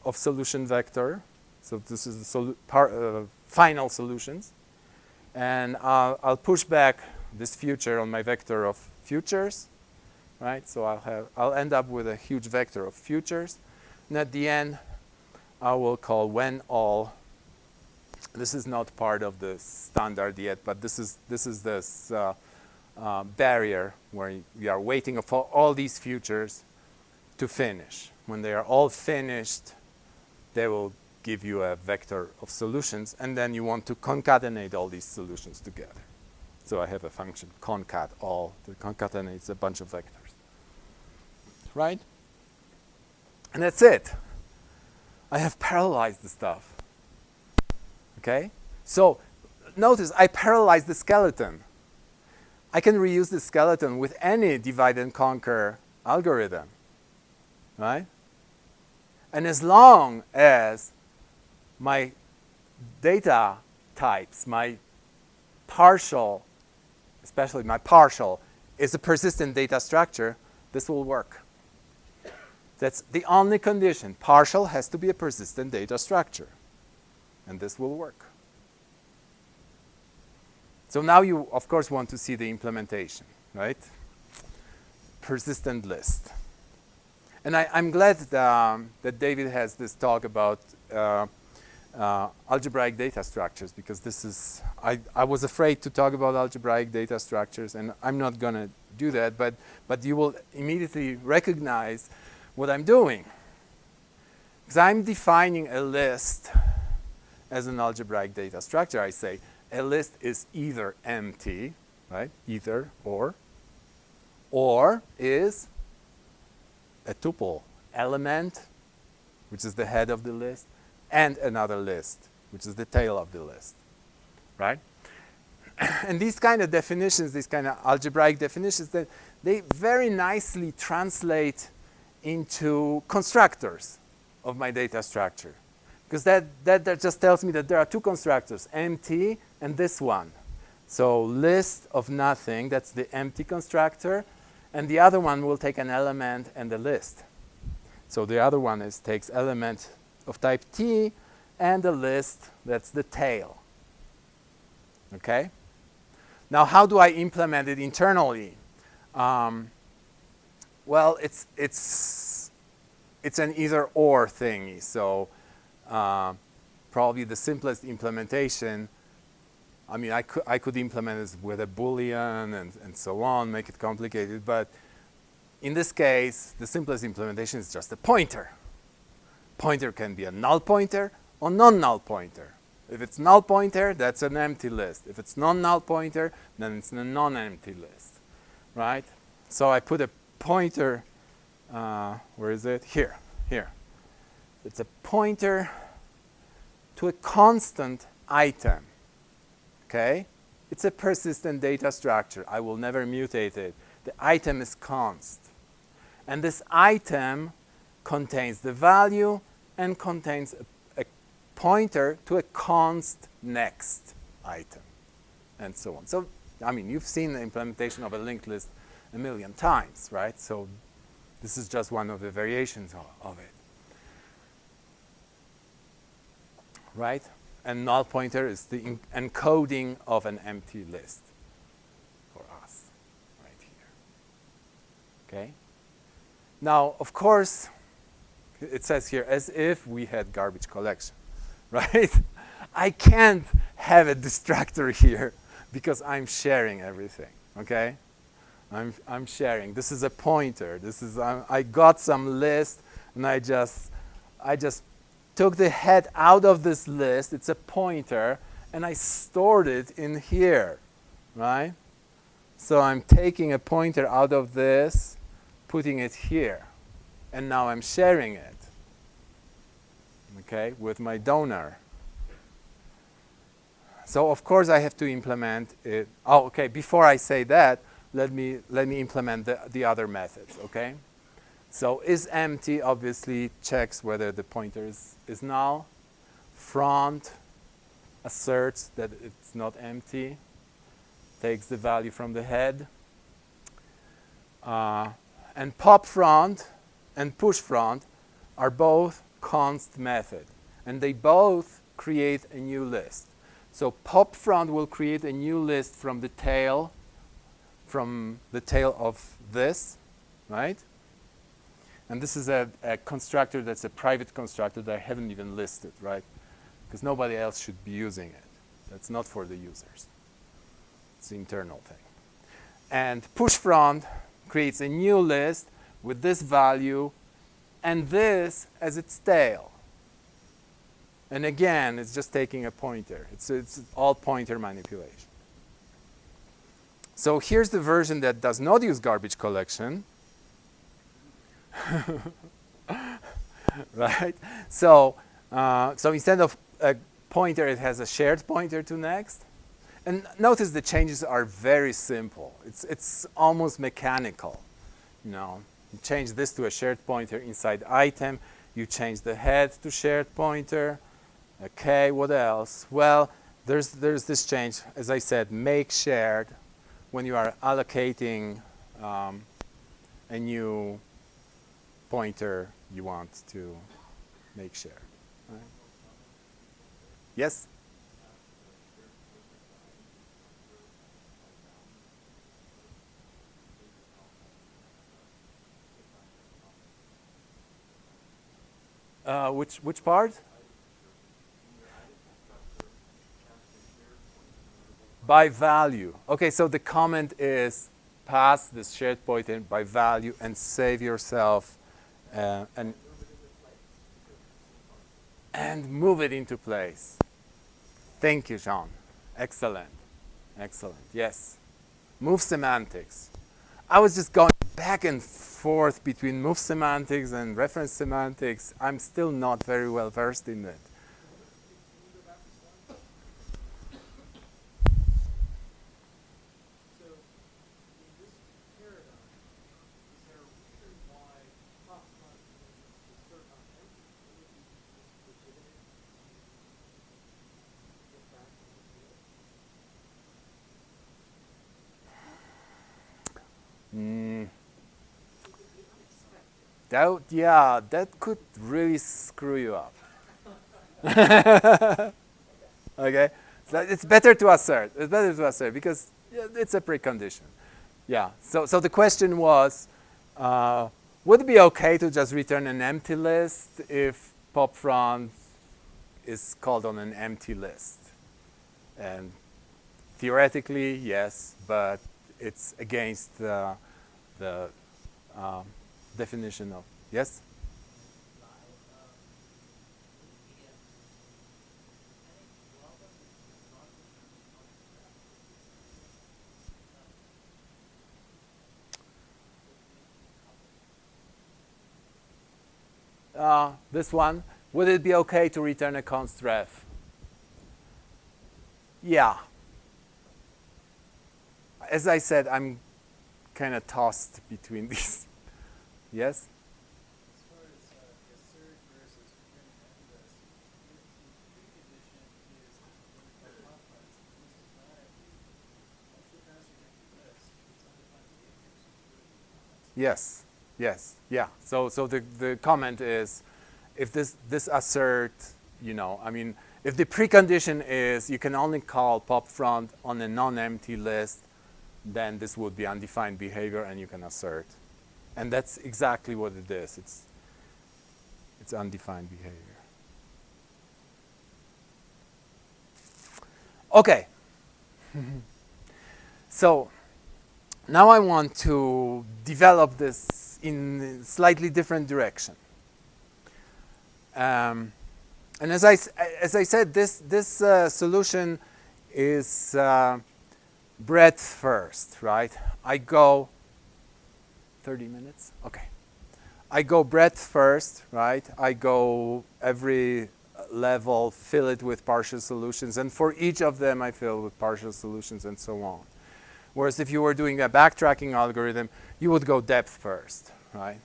of solution vector. So this is the final solutions. And I'll push back this future on my vector of futures, right? So I'll end up with a huge vector of futures. And at the end, I will call when all. This is not part of the standard yet, but this is this barrier where we are waiting for all these futures to finish. When they are all finished, they will give you a vector of solutions, and then you want to concatenate all these solutions together. So I have a function concat all that concatenates a bunch of vectors, right? And that's it. I have parallelized the stuff. Okay? So notice I parallelized the skeleton. I can reuse the skeleton with any divide and conquer algorithm, right? And as long as my data types, my partial, especially my partial, is a persistent data structure, this will work. That's the only condition. Partial has to be a persistent data structure. And this will work. So now you, of course, want to see the implementation, right? Persistent list. And I'm glad that David has this talk about algebraic data structures, because this is, I was afraid to talk about algebraic data structures, and I'm not going to do that, but you will immediately recognize what I'm doing. Because I'm defining a list as an algebraic data structure. I say a list is either empty, right? Either or is a tuple element, which is the head of the list, and another list, which is the tail of the list, right? And these kind of definitions, these kind of algebraic definitions, that they very nicely translate into constructors of my data structure. Because that just tells me that there are two constructors, empty and this one. So list of nothing, that's the empty constructor, and the other one will take an element and a list. So the other one takes element of type T and a list, that's the tail. Okay? Now how do I implement it internally? Well, it's an either or thingy. So probably the simplest implementation, I mean, I could implement this with a Boolean and so on, make it complicated. But in this case, the simplest implementation is just a pointer. Pointer can be a null pointer or non-null pointer. If it's null pointer, that's an empty list. If it's non-null pointer, then it's a non-empty list, right? So I put a pointer, where is it? Here. It's a pointer to a constant item, okay? It's a persistent data structure. I will never mutate it. The item is const. And this item contains the value and contains a pointer to a const next item, and so on. So, I mean, you've seen the implementation of a linked list a million times, right? So this is just one of the variations of it. Right? And null pointer is the encoding of an empty list for us, right here. Okay? Now, of course, it says here, as if we had garbage collection, right? I can't have a destructor here because I'm sharing everything, okay? I'm sharing. This is a pointer. This is, I got some list, and I just took the head out of this list. It's a pointer, and I stored it in here, right? So I'm taking a pointer out of this, putting it here, and now I'm sharing it, okay, with my donor. So of course I have to implement it. Oh, okay. Before I say that, let me implement the other methods, okay? So is empty obviously checks whether the pointer is null. Front asserts that it's not empty, takes the value from the head. And pop front and push front are both const method, and they both create a new list. So pop front will create a new list from the tail of this, right? And this is a constructor that's a private constructor that I haven't even listed, right? Because nobody else should be using it. That's not for the users. It's the internal thing. And push front creates a new list with this value and this as its tail. And again, it's just taking a pointer. It's all pointer manipulation. So here's the version that does not use garbage collection. Right? So instead of a pointer, it has a shared pointer to next. And notice the changes are very simple. It's almost mechanical. You know, you change this to a shared pointer inside item. You change the head to shared pointer. Okay, what else? Well, there's this change, as I said, make shared when you are allocating a new pointer you want to make shared. Right? Yes? Which part? By value. Okay, so the comment is pass this shared pointer by value and save yourself and move it into place. Thank you, Jean. Excellent. Excellent. Yes. Move semantics. I was just going back and forth between move semantics and reference semantics. I'm still not very well versed in it. That could really screw you up. Okay, so it's better to assert. It's better to assert because it's a precondition. Yeah. So the question was, would it be okay to just return an empty list if pop front is called on an empty list? And theoretically, yes, but it's against the definition of yes. this one, would it be okay to return a const ref? Yeah. As I said, I'm kind of tossed between these. Yes? As far as the assert versus print and list, if the precondition is what we call modified, the list is not empty, once we pass an empty list, it's undefined behavior, so we really need comments. Yes. Yes. Yeah. So the comment is, if this assert, I mean, if the precondition is you can only call pop front on a non-empty list, then this would be undefined behavior and you can assert. And that's exactly what it is. It's undefined behavior. Okay. So now I want to develop this in a slightly different direction. And as I said, this solution is breadth first, right? I go 30 minutes? Okay. I go breadth first, right? I go every level, fill it with partial solutions, and for each of them I fill with partial solutions and so on. Whereas if you were doing a backtracking algorithm, you would go depth first, right?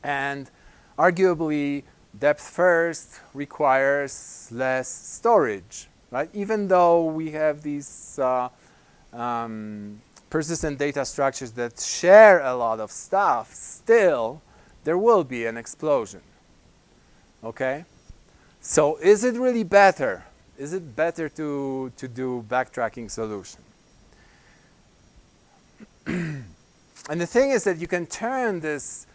And arguably, depth first requires less storage, right? Even though we have these persistent data structures that share a lot of stuff, still there will be an explosion, okay? So is it really better? Is it better to do backtracking solution? And the thing is that you can turn this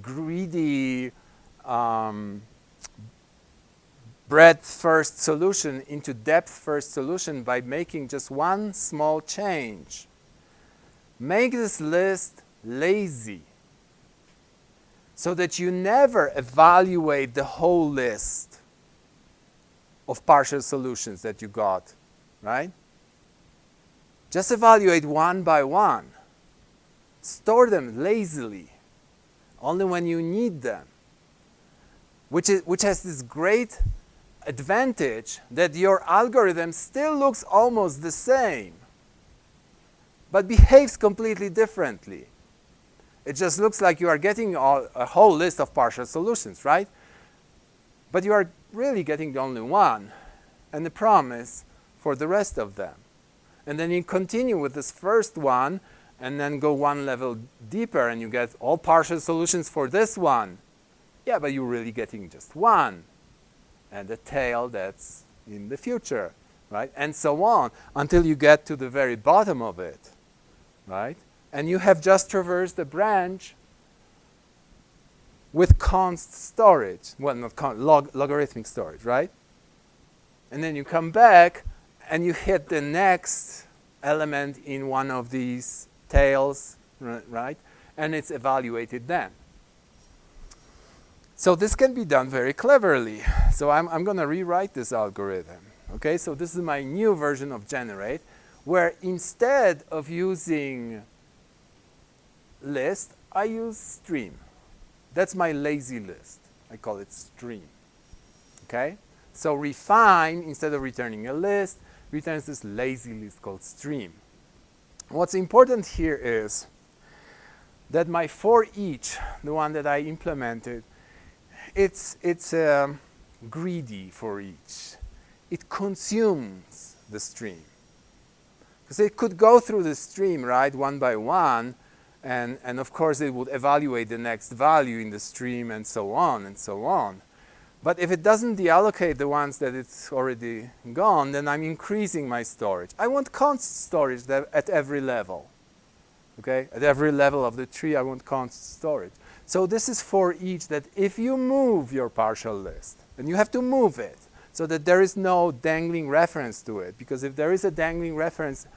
greedy breadth first solution into depth first solution by making just one small change. Make this list lazy so that you never evaluate the whole list of partial solutions that you got, right? Just evaluate one by one. Store them lazily, only when you need them, which has this great advantage that your algorithm still looks almost the same, but behaves completely differently. It just looks like you are getting a whole list of partial solutions, right? But you are really getting only one, and the promise for the rest of them. And then you continue with this first one, and then go one level deeper, and you get all partial solutions for this one. Yeah, but you're really getting just one, and the tail that's in the future, right? And so on, until you get to the very bottom of it, right? And you have just traversed the branch with const storage. Well, not logarithmic storage, right? And then you come back, and you hit the next element in one of these tails, right? And it's evaluated then. So this can be done very cleverly. So I'm going to rewrite this algorithm. Okay, so this is my new version of generate, where instead of using list, I use stream. That's my lazy list. I call it stream. Okay? So refine, instead of returning a list, returns this lazy list called stream. What's important here is that my for each, the one that I implemented, it's greedy for each. It consumes the stream. Because it could go through the stream, right, one by one, and of course it would evaluate the next value in the stream and so on and so on. But if it doesn't deallocate the ones that it's already gone, then I'm increasing my storage. I want const storage at every level. Okay? At every level of the tree, I want const storage. So this is for each, that if you move your partial list, and you have to move it so that there is no dangling reference to it, because if there is a dangling reference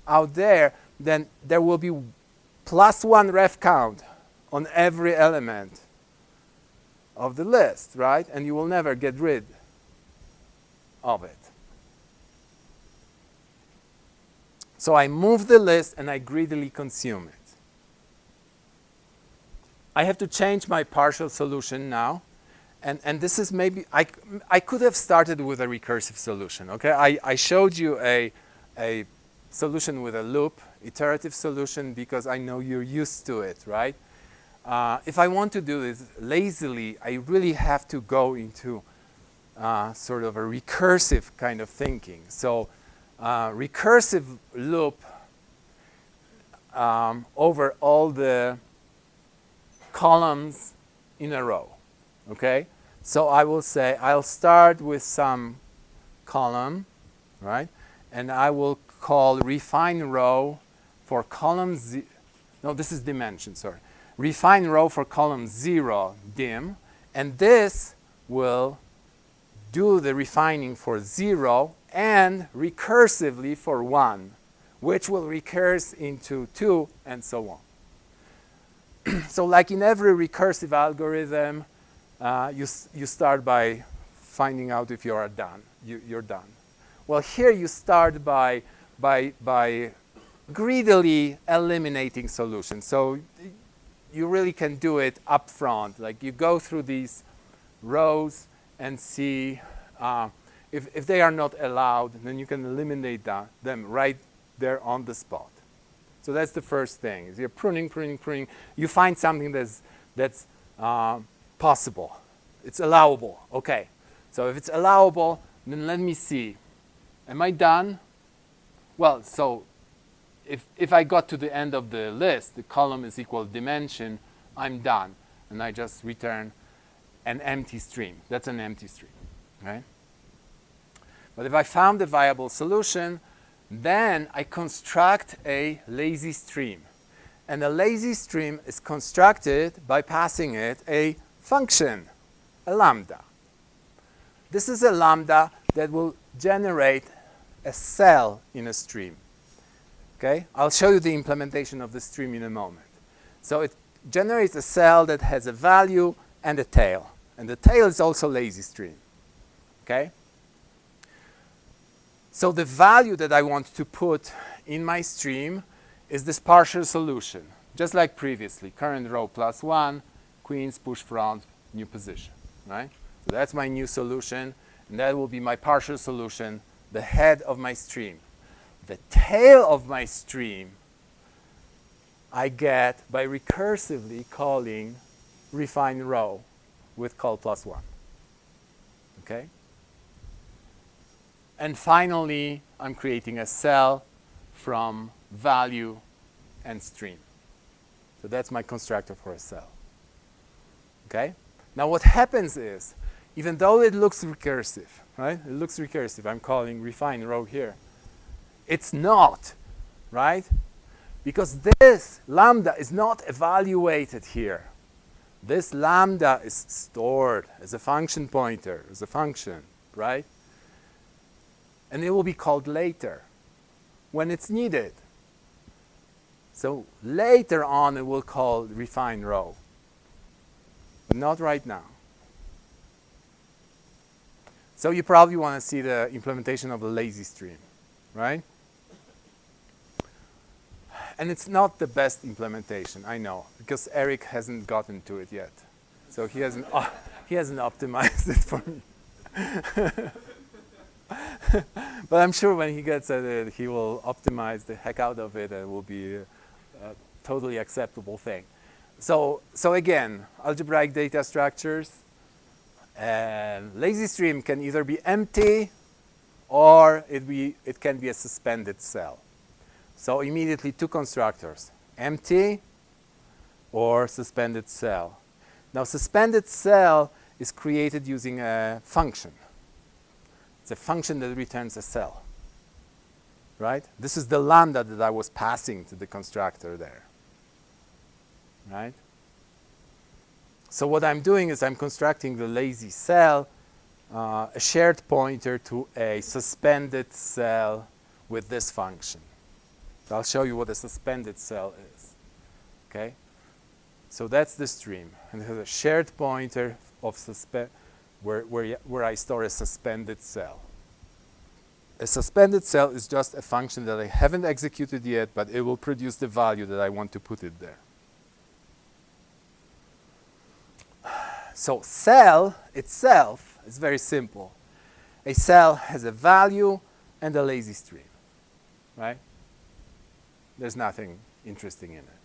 out there, then there will be +1 ref count on every element of the list, right? And you will never get rid of it. So I move the list and I greedily consume it. I have to change my partial solution now. And this is maybe, I could have started with a recursive solution, okay? I showed you a solution with a loop, iterative solution, because I know you're used to it, right? If I want to do this lazily, I really have to go into sort of a recursive kind of thinking. So recursive loop over all the columns in a row, okay? So I will say I'll start with some column, right? And I will call refine row for column no, this is dimension, sorry. Refine row for column 0 dim, and this will do the refining for 0 and recursively for 1, which will recurse into 2 and so on. So like in every recursive algorithm, you start by finding out if you are done. You're done. Well, here you start by greedily eliminating solutions. So you really can do it up front. Like you go through these rows and see if they are not allowed, then you can eliminate them right there on the spot. So that's the first thing. Is you're pruning. You find something that's possible. It's allowable. Okay. So if it's allowable, then let me see. Am I done? Well, so if I got to the end of the list, the column is equal dimension, I'm done. And I just return an empty stream. That's an empty stream. Right? But if I found a viable solution, then I construct a lazy stream. And a lazy stream is constructed by passing it a function, a lambda. This is a lambda that will generate a cell in a stream. Okay? I'll show you the implementation of the stream in a moment. So it generates a cell that has a value and a tail. And the tail is also lazy stream. Okay? So the value that I want to put in my stream is this partial solution, just like previously, current row plus 1, queens, push front, new position, right? So that's my new solution, and that will be my partial solution, the head of my stream. The tail of my stream I get by recursively calling refine row with call plus 1, okay? And finally, I'm creating a cell from value and stream. So that's my constructor for a cell. Okay? Now what happens is, even though it looks recursive, right? It looks recursive. I'm calling refine row here. It's not, right? Because this lambda is not evaluated here. This lambda is stored as a function pointer, as a function, right? And it will be called later, when it's needed. So later on, it will call refine row, but not right now. So you probably want to see the implementation of a lazy stream, right? And it's not the best implementation, I know, because Eric hasn't gotten to it yet. So he hasn't optimized it for me. But I'm sure when he gets at it, he will optimize the heck out of it, and it will be a totally acceptable thing. So again, algebraic data structures, and lazy stream can either be empty or it can be a suspended cell. So immediately two constructors, empty or suspended cell. Now suspended cell is created using a function. It's a function that returns a cell, right? This is the lambda that I was passing to the constructor there, right? So what I'm doing is I'm constructing the lazy cell, a shared pointer to a suspended cell with this function. So I'll show you what a suspended cell is, okay? So that's the stream, and it has a shared pointer of where I store a suspended cell. A suspended cell is just a function that I haven't executed yet, but it will produce the value that I want to put it there. So cell itself is very simple. A cell has a value and a lazy stream, right? There's nothing interesting in it.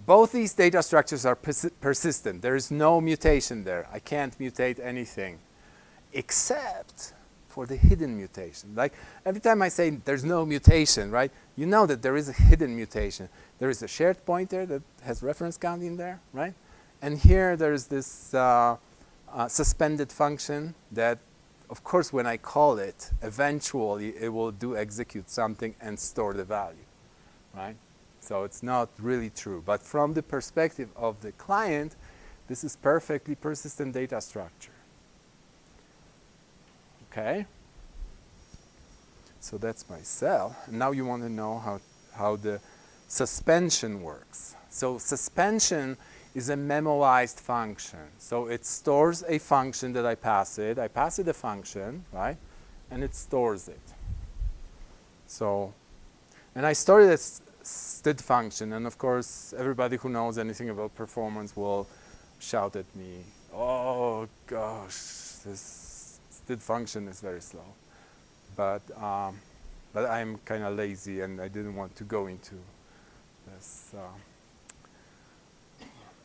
Both these data structures are persistent. There is no mutation there. I can't mutate anything except for the hidden mutation. Like every time I say there's no mutation, right? You know that there is a hidden mutation. There is a shared pointer that has reference count in there, right? And here there's this suspended function that, of course, when I call it, eventually it will do execute something and store the value, right? So it's not really true. But from the perspective of the client, this is perfectly persistent data structure. Okay? So that's my cell. And now you want to know how the suspension works. So suspension is a memoized function. So it stores a function that I pass it. I pass it a function, right? And it stores it. So, and I store it as std function. And of course, everybody who knows anything about performance will shout at me, oh gosh, this std function is very slow. But I'm kind of lazy and I didn't want to go into this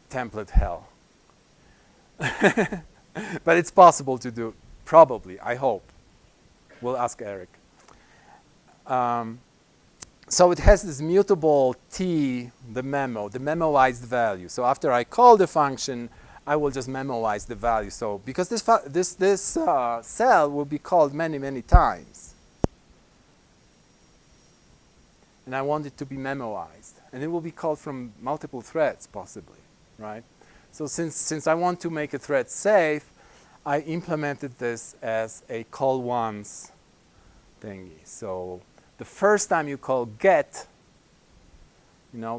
template hell. But it's possible to do, probably, I hope. We'll ask Eric. So it has this mutable t, the memoized value. So after I call the function, I will just memoize the value. So because this cell will be called many, many times. And I want it to be memoized. And it will be called from multiple threads, possibly, right? So since I want to make a thread safe, I implemented this as a call once thingy. So the first time you call get,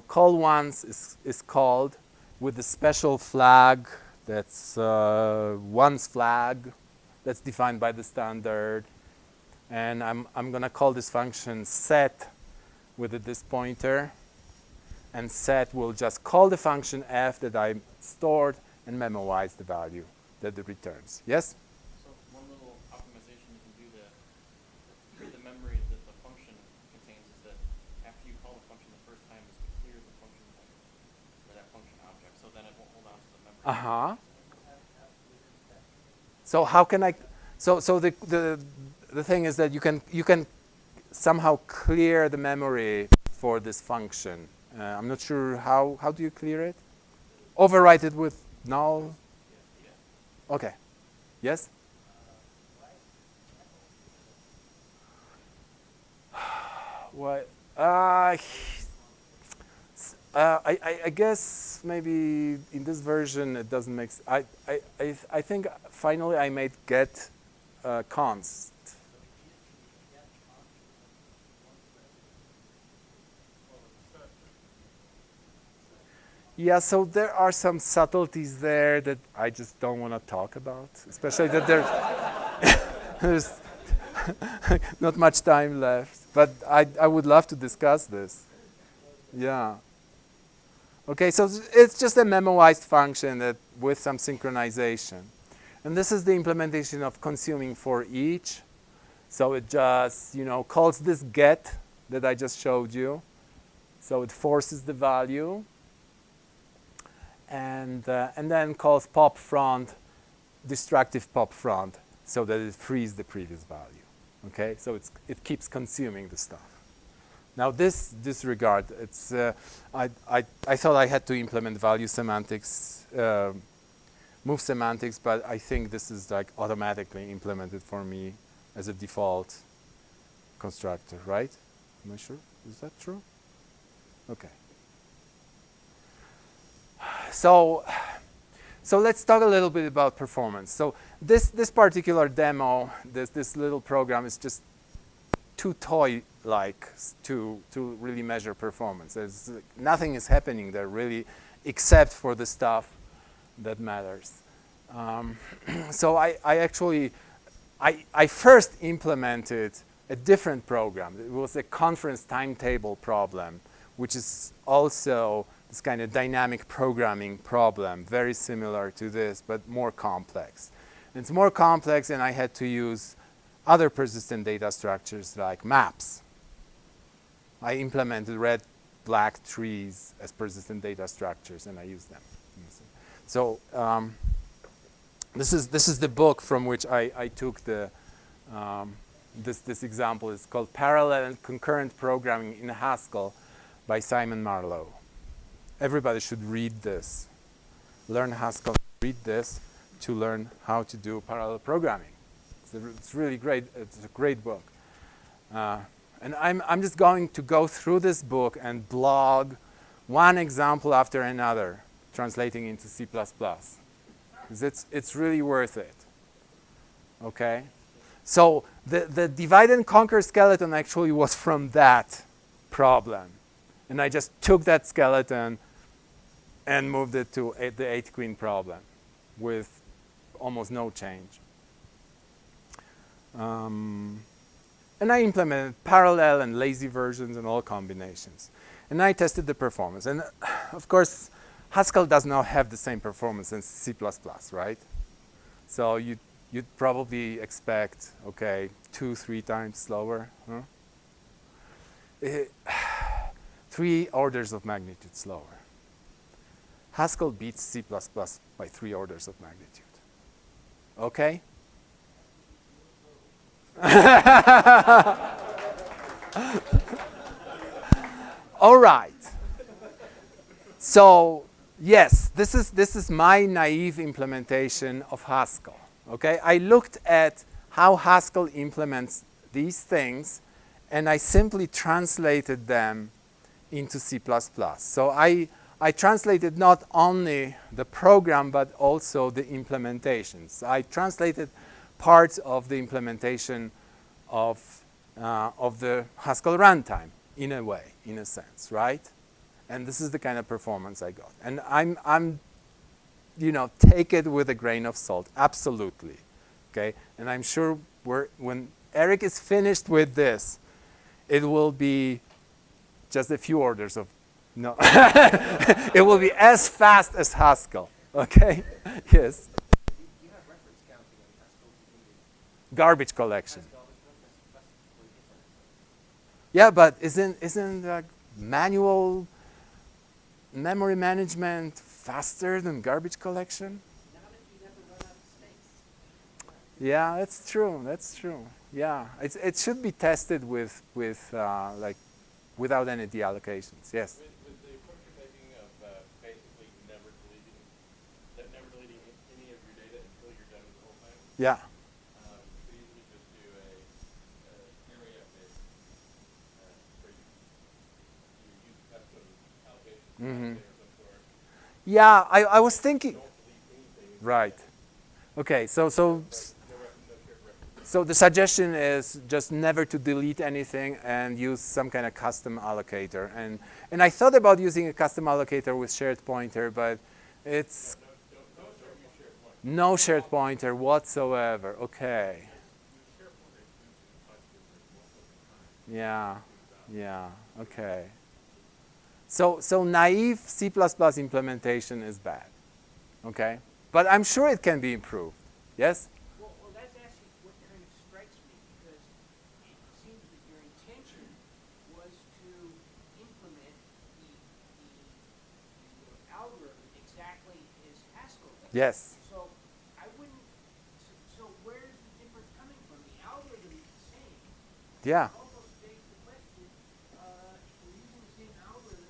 call once is called with a special flag that's once flag that's defined by the standard. And I'm going to call this function set with this pointer. And set will just call the function f that I stored and memorize the value that it returns. Yes? So one little optimization you can do to free the memory that the function contains is that after you call the function the first time is to clear the function pointer or that function object, so then it won't hold on to the memory. So how can I? So the thing is that you can somehow clear the memory for this function. I'm not sure how do you clear it? Overwrite it with null? Okay. Yes? What? I guess maybe in this version it doesn't make sense. I think finally I made get const. Yeah, so there are some subtleties there that I just don't want to talk about, especially that there's not much time left. But I would love to discuss this. Yeah. Okay, so it's just a memoized function that with some synchronization. And this is the implementation of consuming for each. So it just, calls this get that I just showed you. So it forces the value. And then calls pop front, destructive pop front, so that it frees the previous value. Okay, so it keeps consuming the stuff. Now this disregard, it's I thought I had to implement value semantics, move semantics, but I think this is like automatically implemented for me as a default constructor, right? Am I sure? Is that true? Okay. So let's talk a little bit about performance. So this particular demo, this little program is just too toy-like to really measure performance. Nothing is happening there really, except for the stuff that matters. So I first implemented a different program. It was a conference timetable problem, which is also this kind of dynamic programming problem, very similar to this, but more complex. And it's more complex, and I had to use other persistent data structures like maps. I implemented red, black trees as persistent data structures, and I used them. So this is the book from which I took the this example. It's called Parallel and Concurrent Programming in Haskell by Simon Marlowe. Everybody should read this. Learn Haskell, read this to learn how to do parallel programming. It's really great. It's a great book. And I'm just going to go through this book and blog one example after another, translating into C++. Because it's really worth it. Okay? So the divide and conquer skeleton actually was from that problem. And I just took that skeleton and moved it to the 8-queen problem with almost no change. And I implemented parallel and lazy versions and all combinations. And I tested the performance. And of course, Haskell does not have the same performance as C++, right? So you'd probably expect, okay, 2-3 times slower. Huh? 3 orders of magnitude slower. Haskell beats C++ by 3 orders of magnitude. Okay? All right. So yes, this is my naive implementation of Haskell. Okay, I looked at how Haskell implements these things, and I simply translated them into C++. So I translated not only the program but also the implementations. I translated parts of the implementation of the Haskell runtime, in a way, in a sense, right? And this is the kind of performance I got. And I'm take it with a grain of salt, absolutely, okay? And I'm sure when Eric is finished with this, it will be just a few orders of, no. It will be as fast as Haskell, okay? Yes. You have reference counting in Haskell. Garbage collection. That's completely different. Yeah, but isn't manual memory management faster than garbage collection? Not if you never run out of space. Yeah, that's true. That's true. Yeah, it should be tested with like without any deallocations. Yes. With the approach you're taking of basically never deleting any of your data until you're done with the whole thing, Yeah. you could easily just do a area update where you use custom allocations Mhm. of some sort. Yeah, I was thinking. Don't delete anything. Right. Okay. So No shared reference. So the suggestion is just never to delete anything and use some kind of custom allocator. And I thought about using a custom allocator with shared pointer, but it's no shared pointer whatsoever. Okay. Yeah. Yeah. Okay. So naive C++ implementation is bad. Okay. But I'm sure it can be improved. Yes? Well, that's actually what kind of strikes me, because it seems that your intention was to implement the algorithm exactly as Haskell does. Yes. So I wouldn't. So where's the difference coming from? The algorithm is the same. Yeah. It almost begs the question: if we're using the same algorithm,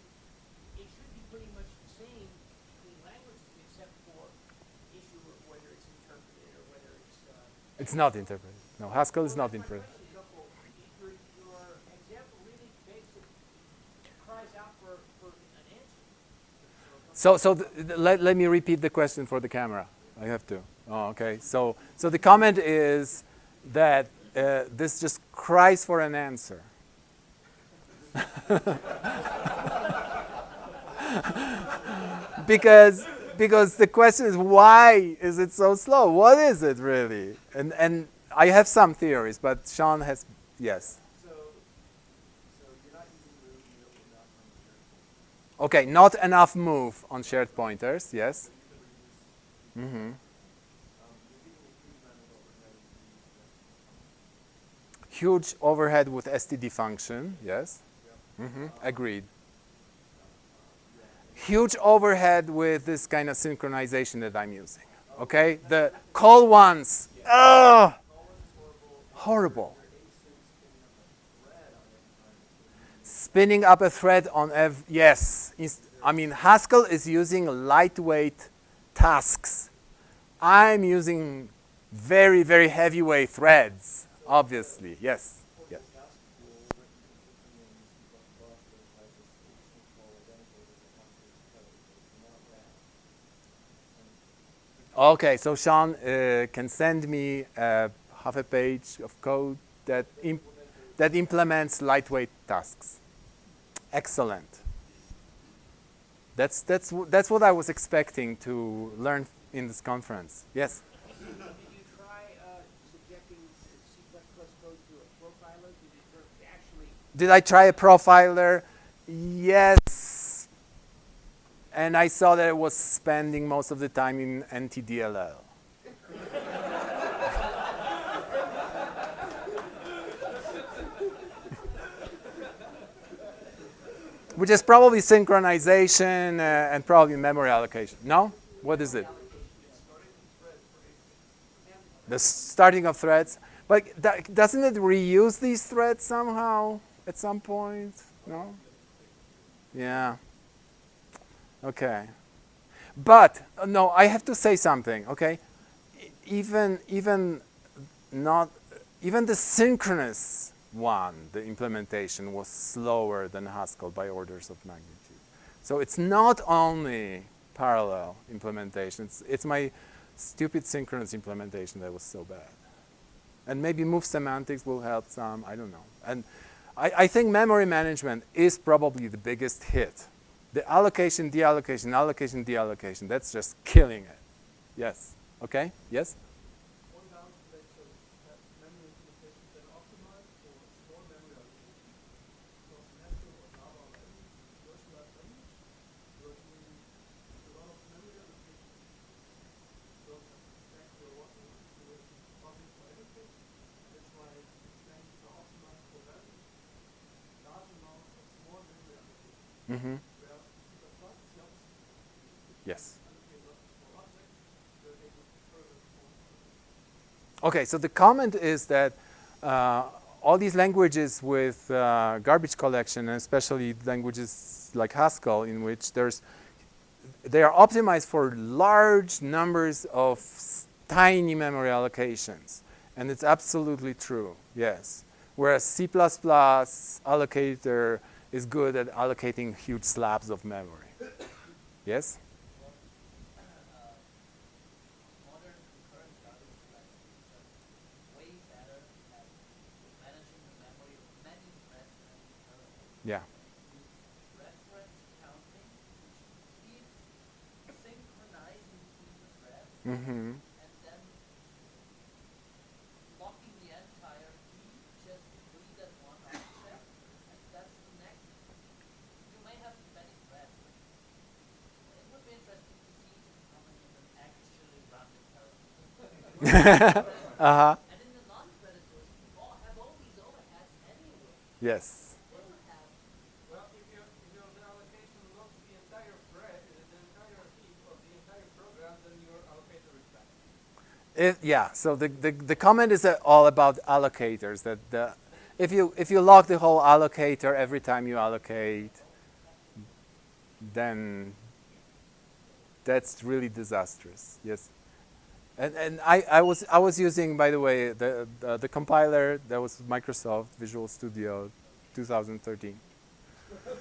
it should be pretty much the same between languages, except for issue of whether it's interpreted or whether it's. It's not interpreted. No, Haskell is not interpreted. Your example really begs it cries out for an answer. So let me repeat the question for the camera. I have to. Oh, okay. So the comment is that this just cries for an answer. because the question is, why is it so slow? What is it really? And I have some theories, but Sean has, yes. So you're not using root, you're not from Okay, not enough move on shared pointers, yes. Mm-hmm. Huge overhead with std function, yes. Mm-hmm. Agreed. Huge overhead with this kind of synchronization that I'm using. Okay, the call once. Oh, horrible. Spinning up a thread on yes. I mean, Haskell is using lightweight tasks. I'm using very, very heavyweight threads, obviously. Yes. Yes. Okay, so Sean can send me half a page of code that that implements lightweight tasks. Excellent. That's what I was expecting to learn in this conference. Yes. Did you try subjecting C++ code to a profiler to actually? Did I try a profiler? Yes. And I saw that it was spending most of the time in NTDLL. Which is probably synchronization and probably memory allocation. No? What is it? The starting of threads. But doesn't it reuse these threads somehow at some point? No? Yeah. Okay. But no, I have to say something. Okay. Even not even the synchronous one, the implementation was slower than Haskell by orders of magnitude. So it's not only parallel implementation. It's my stupid synchronous implementation that was so bad. And maybe move semantics will help some. I don't know. And I think memory management is probably the biggest hit. The allocation, deallocation, allocation, deallocation, that's just killing it. Yes. Okay? Yes? One down selector have memory implementation been optimized for small memory allocation. Because Haskell or Java or any virtualized language, you're doing a lot of memory allocation. So stack your workload to the public for everything. That's why extensions are optimized for very large amounts of small memory allocation. Mm-hmm. Whereas C++ is the opposite. Yes. Allocate lots of small objects, you're able to further perform. Okay, so the comment is that all these languages with garbage collection, and especially languages like Haskell, in which they are optimized for large numbers of tiny memory allocations. And it's absolutely true, yes. Whereas C++ allocator is good at allocating huge slabs of memory. Yes? Modern concurrent garbage collection is way better at managing the memory of many threads than parallel. Yeah. Reference counting, which keeps synchronizing between the threads Mm-hmm. and then locking the entire heap just to read that one object, and that's the next. You may have many threads. It would be interesting to see how many of them actually run in parallel. Uh-huh. And in the non-threaded version, you have all these overheads anyway. Yes. Then you have Well, if your allocation looks the entire thread, the entire heap of the entire program, then your allocator is bad. Yeah, so the comment is all about allocators. That if you lock the whole allocator every time you allocate, then that's really disastrous. Yes, and I was using, by the way, the compiler that was Microsoft Visual Studio 2013. Probably hard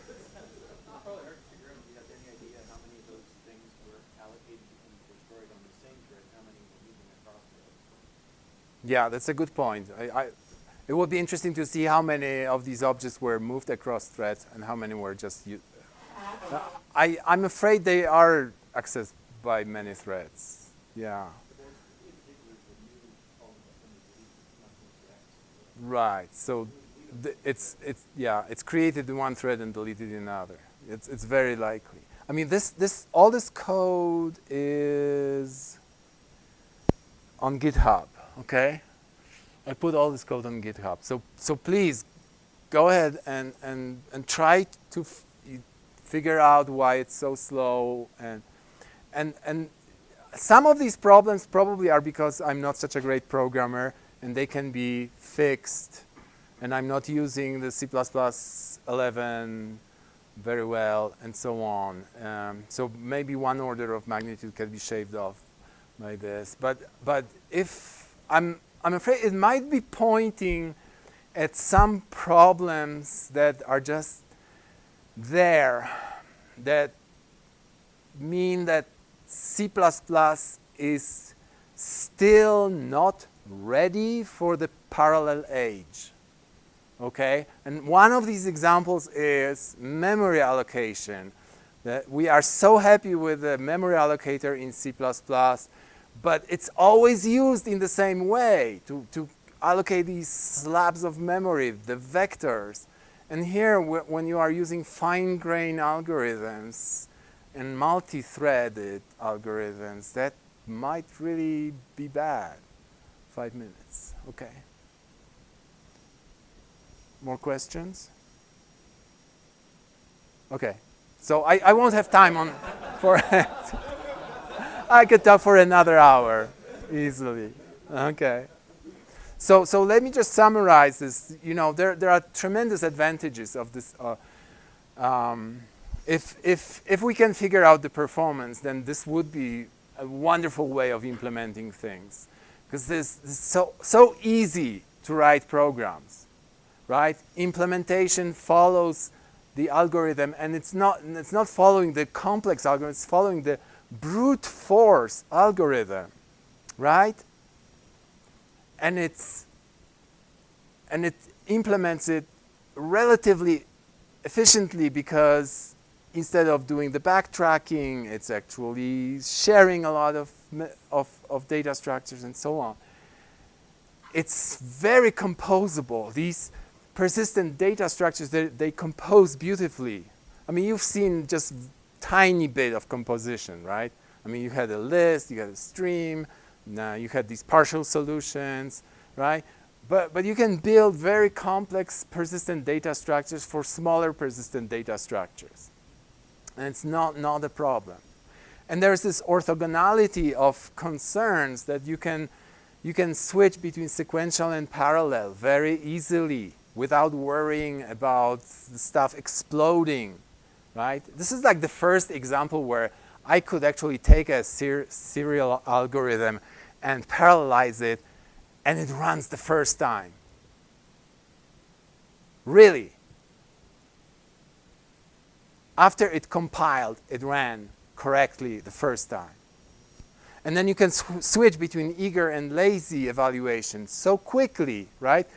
to figure out if you have any idea how many of those things were allocated and destroyed on the same thread, how many were moving across threads. Yeah, that's a good point. It would be interesting to see how many of these objects were moved across threads and how many were just used. I'm afraid they are accessed by many threads. Yeah. Right. So it's created in one thread and deleted in another. It's very likely. I mean, all this code is on GitHub, okay? I put all this code on GitHub. So please go ahead and try to figure out why it's so slow, and some of these problems probably are because I'm not such a great programmer, and they can be fixed, and I'm not using the C++ 11 very well, and so on. So maybe one order of magnitude can be shaved off by this. But if I'm afraid it might be pointing at some problems that are just there, that mean that C++ is still not ready for the parallel age. Okay? And one of these examples is memory allocation. That we are so happy with the memory allocator in C++, but it's always used in the same way to allocate these slabs of memory, the vectors. And here, when you are using fine-grained algorithms and multi-threaded algorithms, that might really be bad. 5 minutes. Okay. More questions? Okay. So I won't have time for it. I could talk for another hour easily. Okay. So let me just summarize this. You know, there are tremendous advantages of this. If we can figure out the performance, then this would be a wonderful way of implementing things, because this is so easy to write programs, right? Implementation follows the algorithm, and it's not following the complex algorithm. It's following the brute force algorithm, right? And it implements it relatively efficiently, because instead of doing the backtracking, it's actually sharing a lot of data structures and so on. It's very composable. These persistent data structures, they compose beautifully. I mean, you've seen just tiny bit of composition, right? I mean, you had a list, you had a stream, now you had these partial solutions, right? But you can build very complex persistent data structures for smaller persistent data structures. And it's not a problem. And there's this orthogonality of concerns that you can switch between sequential and parallel very easily without worrying about the stuff exploding, right? This is like the first example where I could actually take a serial algorithm and parallelize it, and it runs the first time. Really. After it compiled, it ran correctly the first time. And then you can switch between eager and lazy evaluation so quickly, right?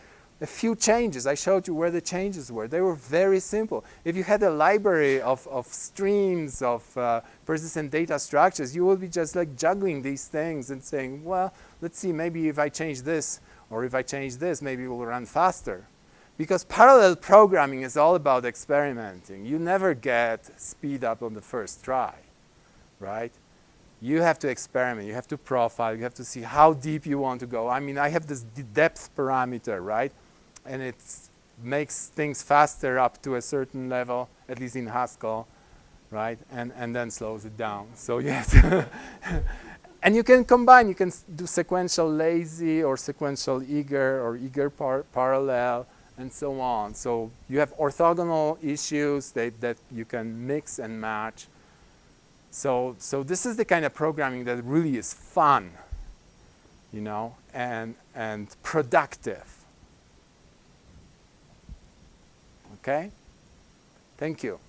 A few changes. I showed you where the changes were. They were very simple. If you had a library of streams of persistent data structures, you would be just like juggling these things and saying, well, let's see, maybe if I change this or if I change this, maybe it will run faster. Because parallel programming is all about experimenting. You never get speed up on the first try, right? You have to experiment, you have to profile, you have to see how deep you want to go. I mean, I have this depth parameter, right? And it makes things faster up to a certain level, at least in Haskell, right? And then slows it down. So yes. And you can combine, you can do sequential lazy or sequential eager or eager parallel and so on. So you have orthogonal issues that you can mix and match. So this is the kind of programming that really is fun, you know, and productive. Okay? Thank you.